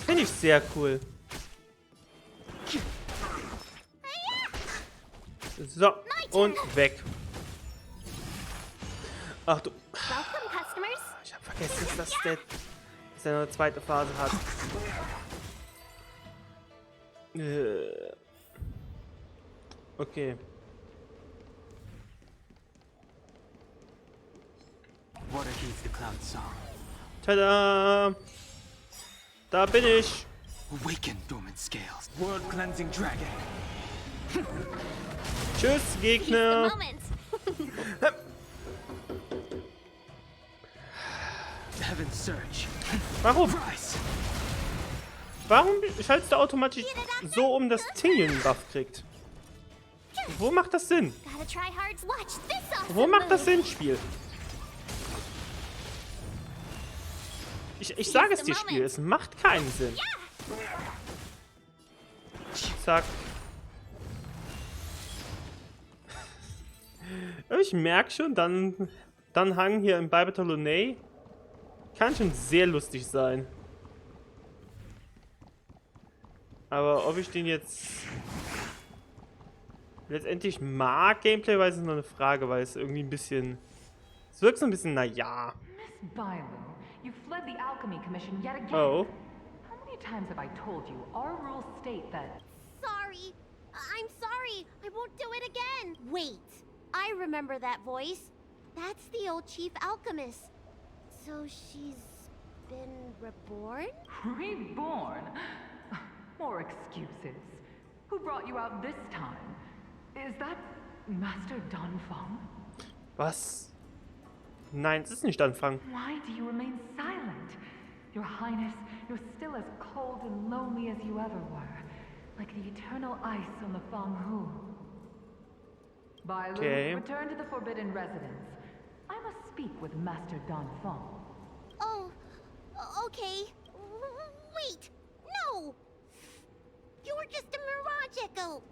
[SPEAKER 1] Finde ich sehr cool. So, und weg. Ach du.
[SPEAKER 7] Welcome, customers.
[SPEAKER 1] Ich hab vergessen, dass der eine zweite Phase hat. Okay.
[SPEAKER 3] Water heeds the cloud song.
[SPEAKER 1] Tada! Da bin ich.
[SPEAKER 3] Awaken, dormant scales. World cleansing dragon.
[SPEAKER 1] Tschüss,
[SPEAKER 7] The
[SPEAKER 1] Gegner.
[SPEAKER 7] moment.
[SPEAKER 3] Heaven surge.
[SPEAKER 1] Warum?
[SPEAKER 3] Rise.
[SPEAKER 1] Warum schaltest du automatisch so um, dass Tingle einen Buff kriegt? Wo macht das Sinn?
[SPEAKER 7] Gotta try hard to watch this awesome
[SPEAKER 1] Wo macht das
[SPEAKER 7] move.
[SPEAKER 1] Sinn, Spiel? Ich sage es dir, Spiel, es macht keinen Sinn. Zack. Ich merke schon, Dan Heng hier im Bailu kann schon sehr lustig sein. Aber ob ich den jetzt letztendlich mag, Gameplay-weise, ist noch eine Frage, weil es irgendwie ein bisschen... Es wirkt so ein bisschen, naja.
[SPEAKER 9] Miss Bailu, you fled the Alchemy Commission yet again.
[SPEAKER 1] Oh.
[SPEAKER 9] How many times have I told you our rules state that...
[SPEAKER 7] Sorry. I'm sorry. I won't do it again. Wait. I remember that voice. That's the old chief alchemist. So she's been reborn?
[SPEAKER 9] Reborn? More excuses. Who brought you out this time? Is that Master Dan Fang?
[SPEAKER 1] Was? Nein, es ist nicht Dan Fang.
[SPEAKER 9] Why do you remain silent? Your Highness, you're still as cold and lonely as you ever were. Like the eternal ice on the Fanghu. Bailu,
[SPEAKER 1] Okay.
[SPEAKER 9] return to the Forbidden Residence. I must speak with Master Dan Fang.
[SPEAKER 7] Oh, okay. Wait, no! You were just a mirage echo.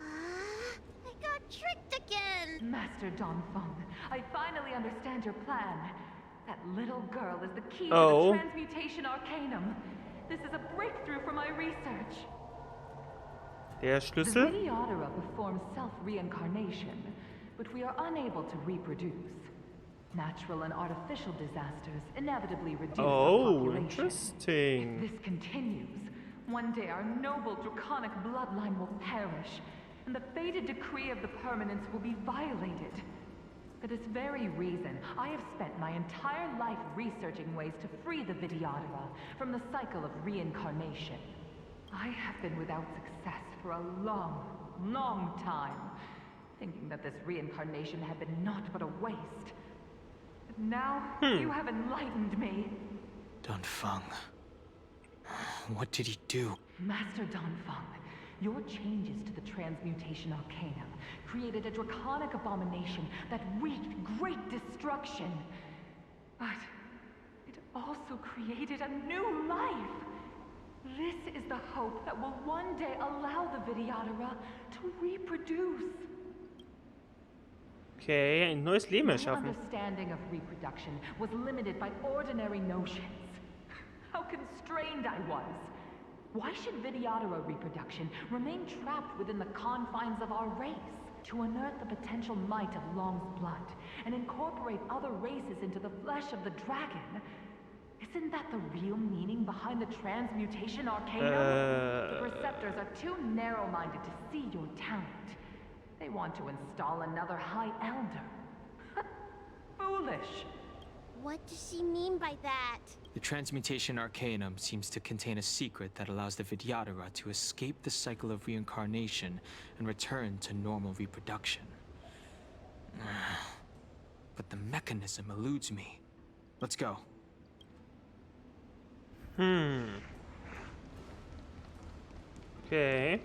[SPEAKER 7] I got tricked again.
[SPEAKER 9] Master Dan Fang, I finally understand your plan. That little girl is the key
[SPEAKER 1] Oh.
[SPEAKER 9] to the transmutation arcanum. This is a breakthrough for my research.
[SPEAKER 1] Der
[SPEAKER 9] The
[SPEAKER 1] Schlüssel?
[SPEAKER 9] Videodora performs self-reincarnation, but we are unable to reproduce. Natural and artificial disasters inevitably reduce our
[SPEAKER 1] Oh,
[SPEAKER 9] population.
[SPEAKER 1] interesting.
[SPEAKER 9] If this continues, one day our noble draconic bloodline will perish, and the fated decree of the permanence will be violated. For this very reason, I have spent my entire life researching ways to free the Videodora from the cycle of reincarnation. I have been without success for a long, long time, thinking that this reincarnation had been naught but a waste. But now, you have enlightened me.
[SPEAKER 3] Dan Fang. What did he do?
[SPEAKER 9] Master Dan Fang, your changes to the transmutation arcanum created a draconic abomination that wreaked great destruction. But it also created a new life. This is the hope that will one day allow the Videodora to reproduce.
[SPEAKER 1] Okay, ein neues Leben
[SPEAKER 9] My
[SPEAKER 1] erschaffen.
[SPEAKER 9] understanding of reproduction was limited by ordinary notions. How constrained I was. Why should Videodora reproduction remain trapped within the confines of our race? To unearth the potential might of Long's blood and incorporate other races into the flesh of the dragon? Isn't that the real meaning behind the transmutation arcanum? The Preceptors are too narrow-minded to see your talent. They want to install another High Elder. Foolish.
[SPEAKER 7] What does she mean by that?
[SPEAKER 3] The transmutation arcanum seems to contain a secret that allows the Videodora to escape the cycle of reincarnation and return to normal reproduction. But the mechanism eludes me. Let's go.
[SPEAKER 1] Okay.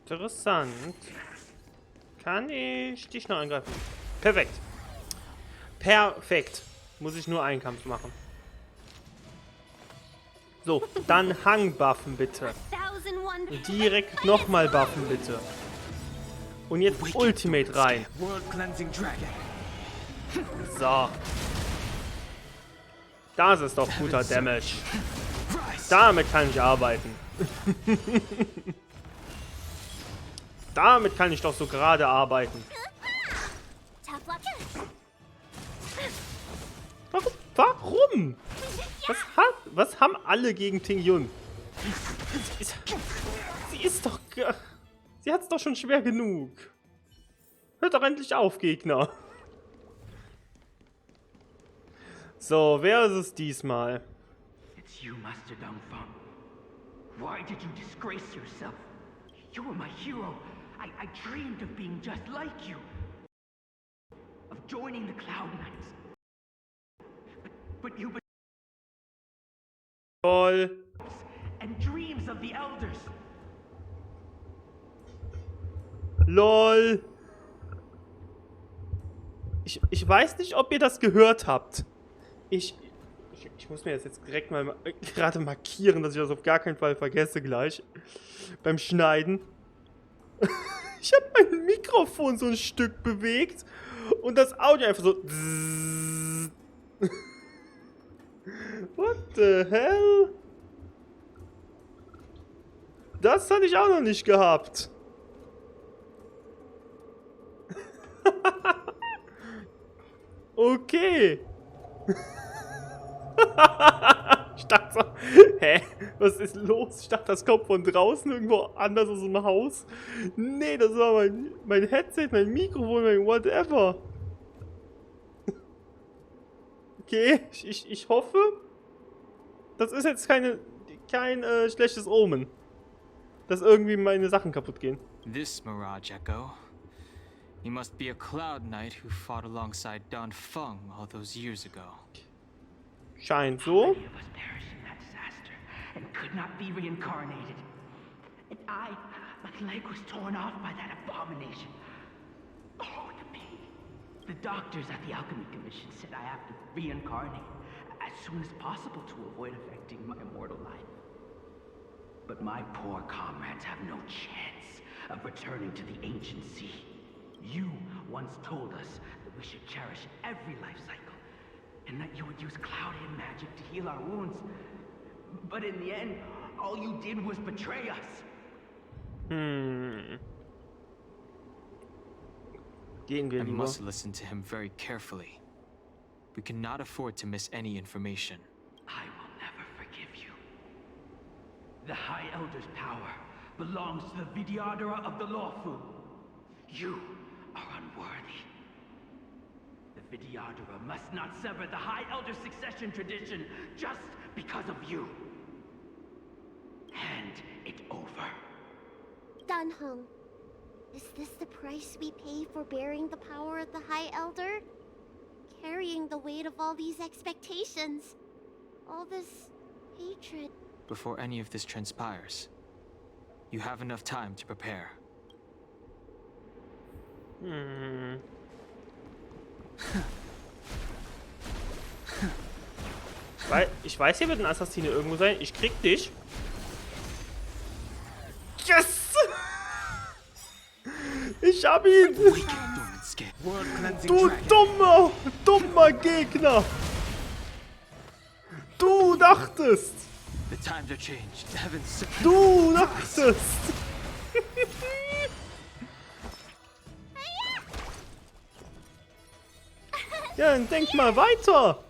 [SPEAKER 1] Interessant. Kann ich dich noch angreifen? Perfekt. Perfekt. Muss ich nur einen Kampf machen. So, dann Hang-Buffen bitte.
[SPEAKER 7] 1001
[SPEAKER 1] Direkt nochmal buffen bitte. Und jetzt Ultimate rein.
[SPEAKER 3] World-cleansing dragon.
[SPEAKER 1] So. Das ist doch guter Damage. Damit kann ich arbeiten. Damit kann ich doch so gerade arbeiten.
[SPEAKER 7] Tough luck.
[SPEAKER 1] Warum? Was haben alle gegen Ting Yun? Sie ist doch... Sie hat's doch schon schwer genug. Hört doch endlich auf, Gegner. So, wer ist es diesmal?
[SPEAKER 8] It's you, Master Dan Fang. Why did you disgrace yourself? You were my hero. I dreamed of being just like you. Of joining the Cloud Knights. But you
[SPEAKER 1] Toll.
[SPEAKER 8] and dreams of the elders.
[SPEAKER 1] LOL. Ich weiß nicht, ob ihr das gehört habt. Ich muss mir jetzt direkt mal gerade markieren, dass ich das auf gar keinen Fall vergesse gleich. Beim Schneiden. Ich habe mein Mikrofon so ein Stück bewegt und das Audio einfach so... What the hell? Das hatte ich auch noch nicht gehabt. Okay. Ich dachte so, hä? Was ist los? Ich dachte, das kommt von draußen irgendwo anders aus dem Haus. Nee, das war mein Headset, mein Mikrofon, mein whatever. Okay, ich hoffe, das ist jetzt kein schlechtes Omen, dass irgendwie meine Sachen kaputt gehen.
[SPEAKER 3] This Mirage Echo. He must be a Cloud Knight who fought alongside Dan Feng all those years ago.
[SPEAKER 1] Scheint so.
[SPEAKER 8] Many of us perished in that disaster and could not be reincarnated. And my leg was torn off by that abomination. Oh, the doctors at the Alchemy Commission said I have to reincarnate as soon as possible to avoid affecting my immortal life. But my poor comrades have no chance of returning to the ancient sea. You once told us that we should cherish every life cycle, and that you would use cloud-hidden magic to heal our wounds. But in the end, all you did was betray us.
[SPEAKER 1] Gehen wir
[SPEAKER 3] I
[SPEAKER 1] lieber.
[SPEAKER 3] must listen to him very carefully. We cannot afford to miss any information.
[SPEAKER 8] I will never forgive you. The High Elder's power belongs to the Vidyadhara of the Lawful. You are unworthy. The Vidyadhara must not sever the High Elder succession tradition just because of you. Hand it over.
[SPEAKER 7] Dan Heng, is this the price we pay for bearing the power of the High Elder? Carrying the weight of all these expectations. All this hatred.
[SPEAKER 3] Before any of this transpires, you have enough time to prepare.
[SPEAKER 1] Ich weiß, hier wird ein Assassine irgendwo sein. Ich krieg dich. Yes! Ich hab ihn! Du dummer Gegner! Du dachtest! Du dachtest! Ja, dann denk mal weiter!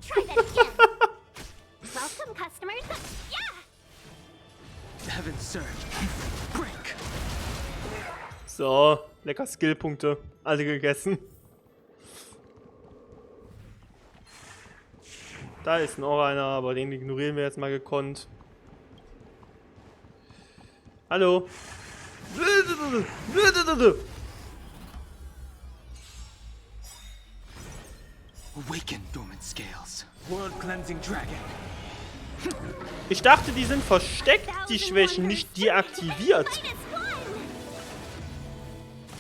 [SPEAKER 7] Try that again. Welcome, customers. Yeah!
[SPEAKER 3] Heaven's Surge. Break.
[SPEAKER 1] So, lecker Skillpunkte. Alle gegessen. Da ist noch einer, aber den ignorieren wir jetzt mal gekonnt. Hallo.
[SPEAKER 3] Awaken, dormant scales. World cleansing dragon.
[SPEAKER 1] Ich dachte, die sind versteckt, die Schwächen, nicht deaktiviert.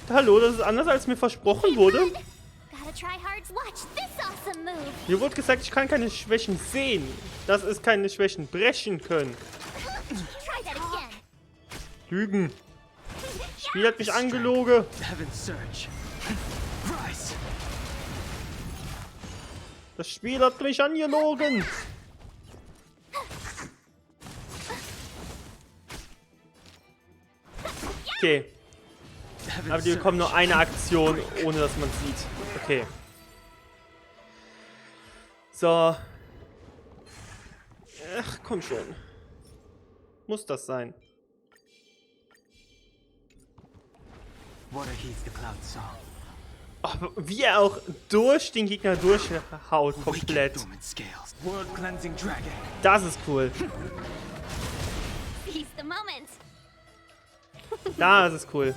[SPEAKER 1] Hallo, das ist anders, als mir versprochen wurde. Mir wurde gesagt, ich kann keine Schwächen sehen. Das ist keine Schwächen brechen können. Lügen. Das Spiel hat mich angelogen. Das Spiel hat mich angelogen. Okay. Aber die bekommen nur eine Aktion, ohne dass man sieht. Okay. So. Ach, komm schon. Muss das sein? Oh, wie er auch durch den Gegner durchhaut, komplett. Das ist cool. Das ist cool.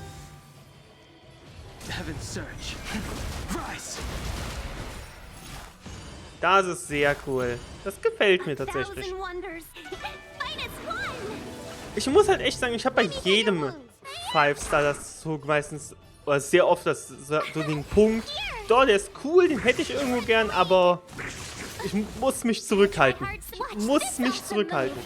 [SPEAKER 1] Das ist sehr cool. Das gefällt mir tatsächlich. Ich muss halt echt sagen, ich habe bei jedem 5-Star das so meistens, oder sehr oft das, so den Punkt, doch, der ist cool, den hätte ich irgendwo gern, aber ich muss mich zurückhalten. Ich muss mich zurückhalten.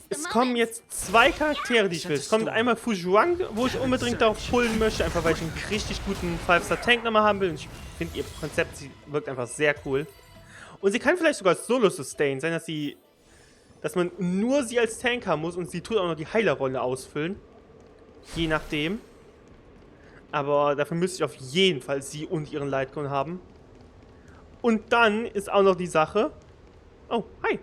[SPEAKER 1] Es kommen jetzt 2 Charaktere, die ich will. Es kommt einmal Fujuang, wo ich unbedingt darauf pullen möchte, einfach weil ich einen richtig guten 5-Star-Tank nochmal haben will. Und ich finde ihr Konzept, sie wirkt einfach sehr cool. Und sie kann vielleicht sogar Solo-Sustain sein, dass man nur sie als Tank haben muss und sie tut auch noch die Heilerrolle ausfüllen. Je nachdem. Aber dafür müsste ich auf jeden Fall sie und ihren Lightgun haben. Und dann ist auch noch die Sache... Oh, hi.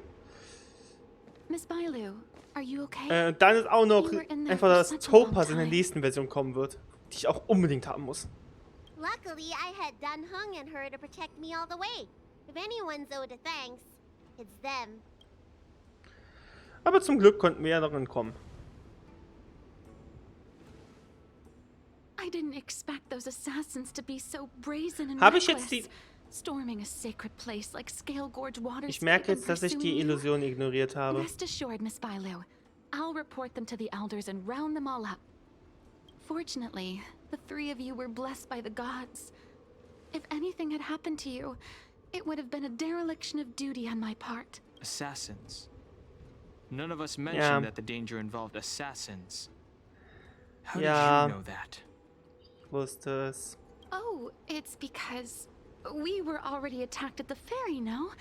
[SPEAKER 2] Miss Bailu, are you okay?
[SPEAKER 1] Dann ist auch noch einfach, dass Topaz in der nächsten Version kommen wird, die ich auch unbedingt haben muss.
[SPEAKER 7] Luckily, I had Dan Heng and her to protect me all the way. If anyone's owed a thanks, it's them.
[SPEAKER 1] Aber zum Glück konnten wir ja noch entkommen.
[SPEAKER 2] I didn't expect those assassins to be so brazen and
[SPEAKER 1] Habe ich jetzt
[SPEAKER 2] reckless.
[SPEAKER 1] die...
[SPEAKER 2] Storming a sacred place like Scale Gorge Water.
[SPEAKER 1] Ich merke jetzt, dass ich die Illusion ignoriert habe.
[SPEAKER 2] Rest assured, Miss Bailu. I'll report them to the elders and round them all up. Fortunately, the three of you were blessed by the gods. If anything had happened to you, it would have been a dereliction of duty on my part.
[SPEAKER 3] Assassins. None of us mentioned that the danger involved assassins. How did you know that?
[SPEAKER 1] Ich wusste es.
[SPEAKER 2] Oh, it's because we were already attacked at the ferry, no?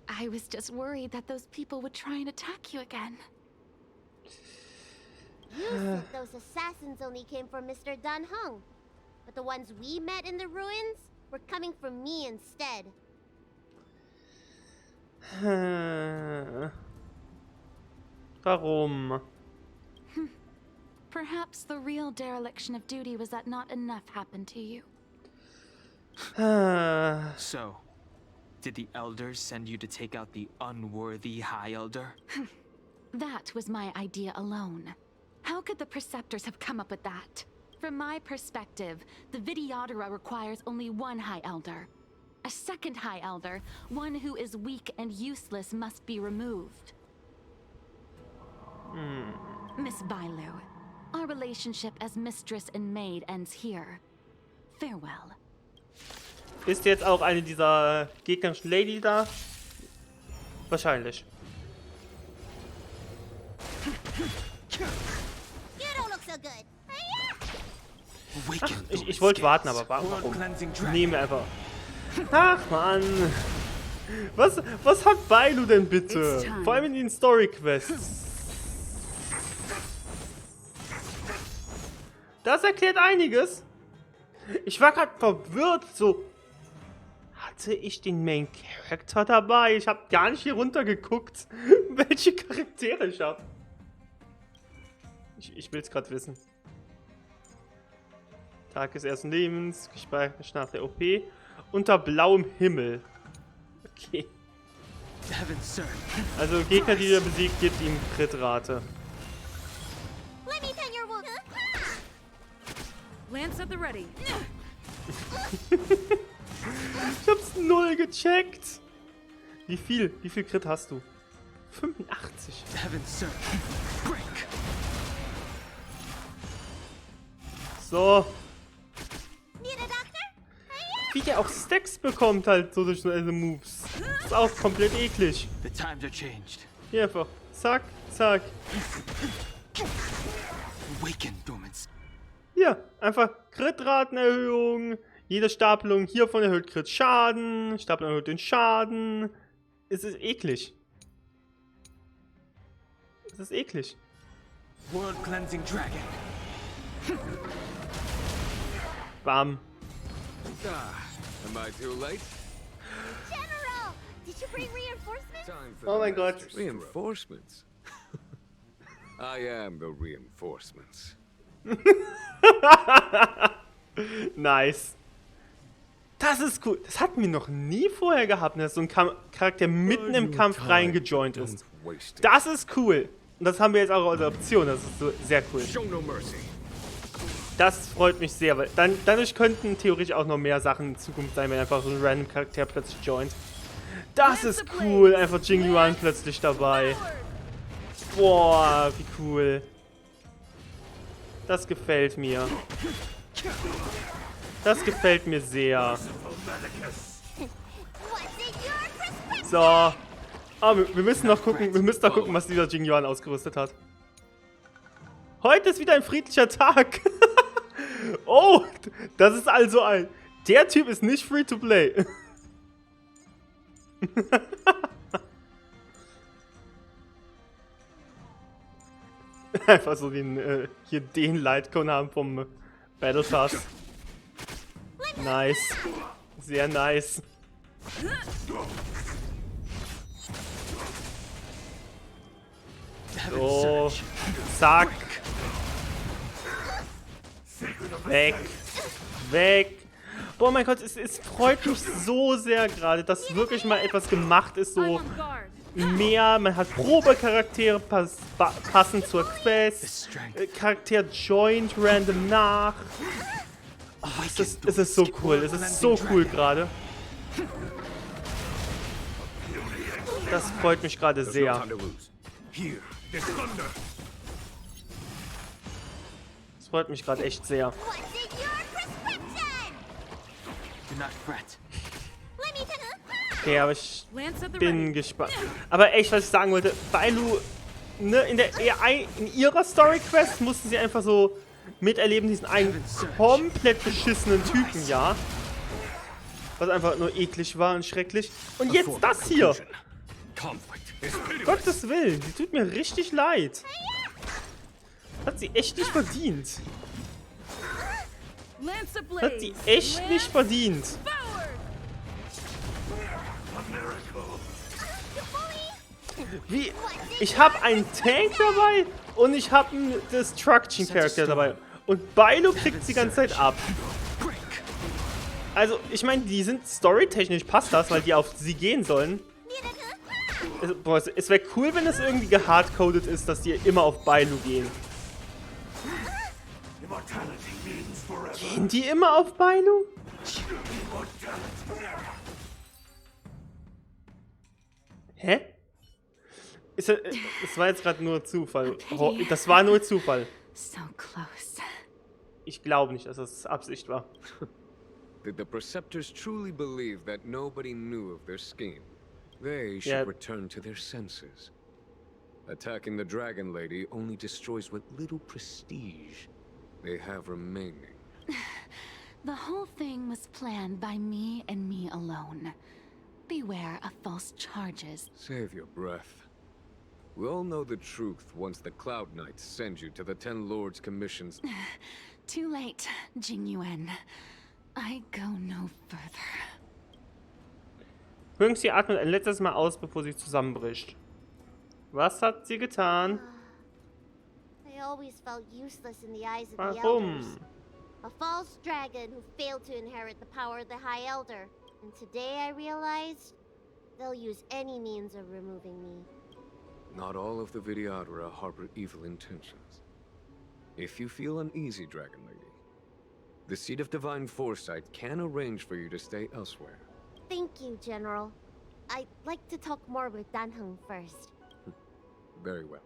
[SPEAKER 2] I was just worried that those people would try and attack you again.
[SPEAKER 7] You said those assassins only came from Mr. Dan Heng, but the ones we met in the ruins were coming from me instead.
[SPEAKER 1] Warum?
[SPEAKER 2] Perhaps the real dereliction of duty was that not enough happened to you.
[SPEAKER 3] So, did the elders send you to take out the unworthy High Elder?
[SPEAKER 2] That was my idea alone. How could the Preceptors have come up with that? From my perspective, the Videodora requires only one High Elder. A second High Elder, one who is weak and useless, must be removed. Miss Bailu, our relationship as mistress and maid ends here. Farewell.
[SPEAKER 1] Ist jetzt auch eine dieser gegnerischen Lady da? Wahrscheinlich.
[SPEAKER 7] You don't look so good.
[SPEAKER 1] Ach, ich wollte warten, aber warum? Nehmen wir einfach. Ach man. Was hat Bailu denn bitte? Vor allem in den Story-Quests. Das erklärt einiges. Ich war gerade verwirrt, so. Hatte ich den Main Character dabei? Ich habe gar nicht hier runter geguckt, welche Charaktere ich habe. Ich will es gerade wissen. Tag des ersten Lebens, gespeichert nach der OP. Unter blauem Himmel. Okay. Also Gegner, die er besiegt, gibt ihm Crit-Rate.
[SPEAKER 7] Let me tend your wound.
[SPEAKER 9] Lance at the ready.
[SPEAKER 1] Ich hab's null gecheckt. Wie viel Crit hast du? 85. So. Wie der auch Stacks bekommt halt so durch seine Moves. Ist auch komplett eklig. Hier einfach. Zack, zack. Hier, einfach Crit-Ratenerhöhung. Jede Stapelung hiervon erhöht Crit-Schaden. Stapelung erhöht den Schaden. Es ist eklig. Es ist eklig.
[SPEAKER 4] World Cleansing Dragon.
[SPEAKER 1] Bam.
[SPEAKER 6] Am I too late?
[SPEAKER 7] General, did you bring reinforcements?
[SPEAKER 6] Time for
[SPEAKER 1] Oh
[SPEAKER 6] the
[SPEAKER 1] my God.
[SPEAKER 6] master's reinforcements. I am the reinforcements.
[SPEAKER 1] Nice. Das ist cool. Das hatten wir noch nie vorher gehabt, dass so ein Charakter mitten im Kampf reingejoint ist. Das ist cool. Und das haben wir jetzt auch als Option. Das ist so sehr cool. Das freut mich sehr, weil dadurch könnten theoretisch auch noch mehr Sachen in Zukunft sein, wenn einfach so ein random Charakter plötzlich joint. Das ist cool. Einfach Jing Yuan plötzlich dabei. Boah, wie cool. Das gefällt mir. Das gefällt mir sehr. So. Oh, wir müssen noch gucken, was dieser Jing Yuan ausgerüstet hat. Heute ist wieder ein friedlicher Tag. Oh, das ist also ein... Der Typ ist nicht free to play. Einfach so den, hier den Lightcone haben vom Battle Pass. Nice. Sehr nice. So. Zack. Weg. Weg. Boah, mein Gott, es freut mich so sehr gerade, dass wirklich mal etwas gemacht ist, so mehr. Man hat Probecharaktere passend zur Quest. Charakter joint random nach. Oh, es ist so cool. Es ist so cool gerade. Das freut mich gerade sehr. Das freut mich gerade echt sehr. Okay, aber ich bin gespannt. Aber echt, was ich sagen wollte, Bailu, ne, in ihrer Story-Quest mussten sie einfach so miterleben, diesen einen komplett beschissenen Typen, ja. Was einfach nur eklig war und schrecklich. Und jetzt das hier. Gottes Willen, die tut mir richtig leid. Hat sie echt nicht verdient. Hat sie echt nicht verdient. Wie? Ich habe einen Tank dabei und ich habe einen Destruction Character dabei. Und Bailu kriegt die ganze Zeit ab. Also, ich meine, die sind storytechnisch, passt das, weil die auf sie gehen sollen. Boah, es wäre cool, wenn es irgendwie gehardcoded ist, dass die immer auf Bailu gehen. Gehen die immer auf Bailu? Hä? Es war jetzt gerade nur Zufall. Das war nur Zufall. Ich glaube nicht, dass das Absicht war.
[SPEAKER 6] Did the Preceptors truly believe that nobody knew of their scheme? They should return to their senses. Attacking the Dragon Lady only destroys what little prestige they have remaining.
[SPEAKER 2] The whole thing was planned by me and me alone. Beware of false charges.
[SPEAKER 6] Save your breath. We all know the truth once the Cloud Knights send you to the 10 Lords' commissions.
[SPEAKER 2] Too late, Jingyuan. I go no further.
[SPEAKER 1] Hören Sie atmet ein letztes Mal aus, bevor sie zusammenbricht. Was hat sie getan?
[SPEAKER 7] I always felt useless in the eyes of the
[SPEAKER 1] Warum?
[SPEAKER 7] elders. A false dragon who failed to inherit the power of the High Elder. And today I realized they'll use any means of removing me.
[SPEAKER 6] Not all of the Vidyadhara harbor evil intentions. If you feel uneasy, Dragon Lady, the Seat of Divine Foresight can arrange for you to stay elsewhere.
[SPEAKER 7] Thank you, General. I'd like to talk more with Dan Heng first.
[SPEAKER 6] Very well.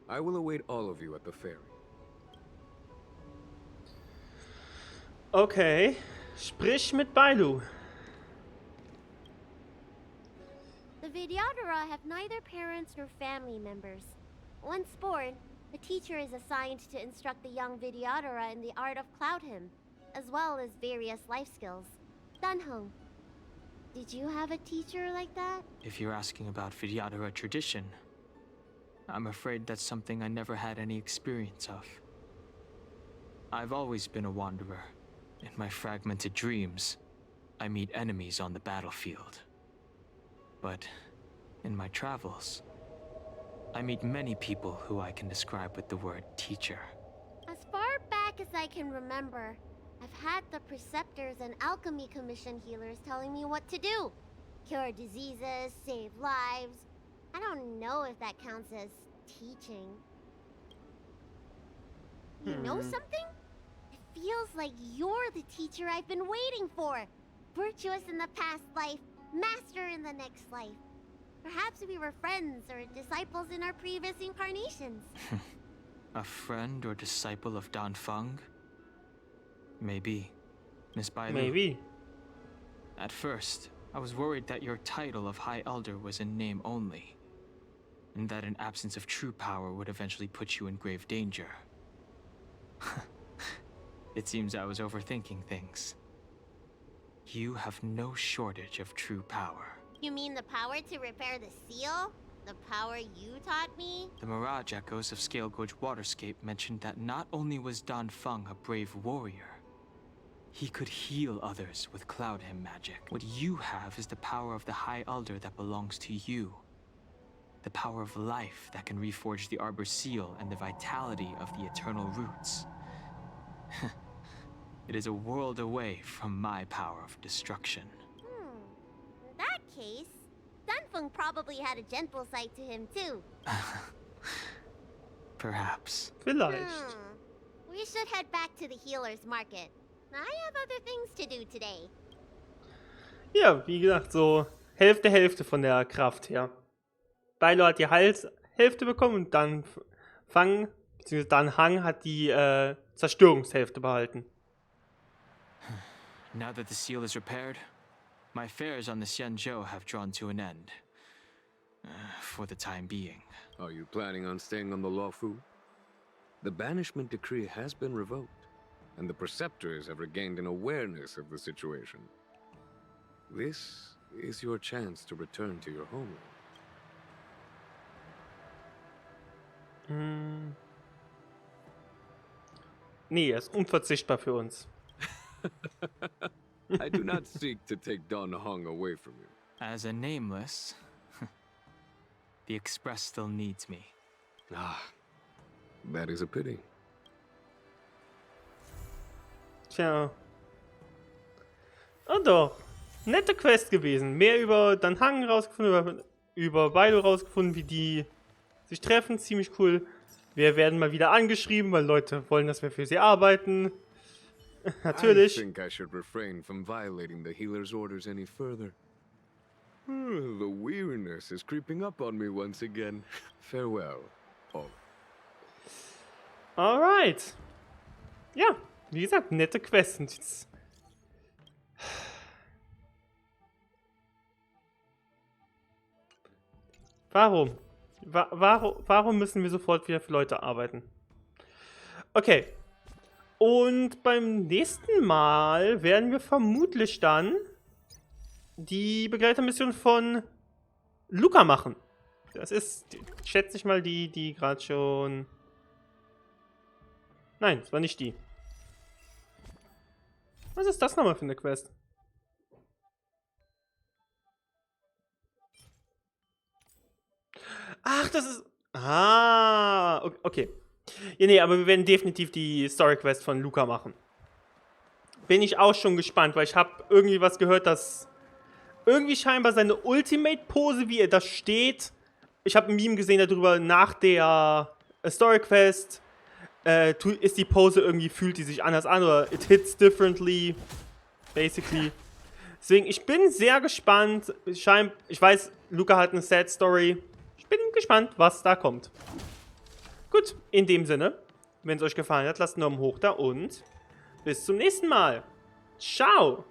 [SPEAKER 6] I will await all of you at the ferry.
[SPEAKER 1] Okay, sprich mit Bailu.
[SPEAKER 7] The Vidyadhara have neither parents nor family members. Once born, the teacher is assigned to instruct the young Vidyadhara in the art of Cloud Hymn, as well as various life skills. Dan Heng, did you have a teacher like that?
[SPEAKER 3] If you're asking about Vidyadhara tradition, I'm afraid that's something I never had any experience of. I've always been a wanderer. In my fragmented dreams, I meet enemies on the battlefield. But in my travels, I meet many people who I can describe with the word teacher.
[SPEAKER 7] As far back as I can remember, I've had the Preceptors and Alchemy Commission healers telling me what to do. Cure diseases, save lives. I don't know if that counts as teaching. You know something? It feels like you're the teacher I've been waiting for. Virtuous in the past life, master in the next life. Perhaps we were friends or disciples in our previous incarnations.
[SPEAKER 3] A friend or disciple of Dan Fang? Maybe. Miss Bailu.
[SPEAKER 1] Maybe.
[SPEAKER 3] At first, I was worried that your title of High Elder was in name only, and that an absence of true power would eventually put you in grave danger. It seems I was overthinking things. You have no shortage of true power.
[SPEAKER 7] You mean the power to repair the seal? The power you taught me?
[SPEAKER 3] The Mirage Echoes of Scale Gorge Waterscape mentioned that not only was Dan Fang a brave warrior, he could heal others with Cloud Hymn magic. What you have is the power of the High Elder that belongs to you. The power of life that can reforge the Arbor Seal and the vitality of the Eternal Roots. it is a world away from my power of destruction.
[SPEAKER 7] In that case, Dan Feng probably had a gentle side to him too.
[SPEAKER 3] Perhaps.
[SPEAKER 1] Vielleicht.
[SPEAKER 7] We should head back to the healer's market. I have other things to do today.
[SPEAKER 1] Ja, wie gesagt, so Hälfte von der Kraft her. Bailu hat die Halshälfte bekommen und Dan Fang, bzw. Dan Heng hat die Zerstörungshälfte behalten.
[SPEAKER 3] Now that the seal is repaired, my affairs on the Xianzhou have drawn to an end. For the time being.
[SPEAKER 6] Are you planning on staying on the Luofu? The banishment decree has been revoked, and the preceptors have regained an awareness of the situation. This is your chance to return to your homeland.
[SPEAKER 1] Nee, er ist unverzichtbar für uns.
[SPEAKER 6] I do not seek to take Dan Heng away from you.
[SPEAKER 3] As a nameless, the Express still needs me.
[SPEAKER 6] Ah, that is a pity.
[SPEAKER 1] Tja. Oh doch. Nette Quest gewesen. Mehr über Dan Heng rausgefunden, über Bailu rausgefunden, wie die sich treffen. Ziemlich cool. Wir werden mal wieder angeschrieben, weil Leute wollen, dass wir für sie arbeiten. Natürlich.
[SPEAKER 6] I think I should refrain from violating the healer's orders any further. The weariness is creeping up on me once again. Farewell, all.
[SPEAKER 1] Alright. Ja, wie gesagt, nette Quests. Warum? Warum müssen wir sofort wieder für Leute arbeiten? Okay. Und beim nächsten Mal werden wir vermutlich dann die Begleitermission von Luca machen. Das ist, schätze ich mal, die gerade schon... Nein, das war nicht die. Was ist das nochmal für eine Quest? Ach, das ist... Ah, okay. Ja, nee, aber wir werden definitiv die Story-Quest von Luca machen. Bin ich auch schon gespannt, weil ich habe irgendwie was gehört, dass irgendwie scheinbar seine Ultimate-Pose, wie er da steht, ich habe ein Meme gesehen darüber, nach der Story-Quest ist die Pose irgendwie, fühlt die sich anders an oder it hits differently, basically. Deswegen, ich bin sehr gespannt. Ich weiß, Luca hat eine Sad-Story. Ich bin gespannt, was da kommt. Gut, in dem Sinne, wenn es euch gefallen hat, lasst einen Daumen hoch da und bis zum nächsten Mal. Ciao!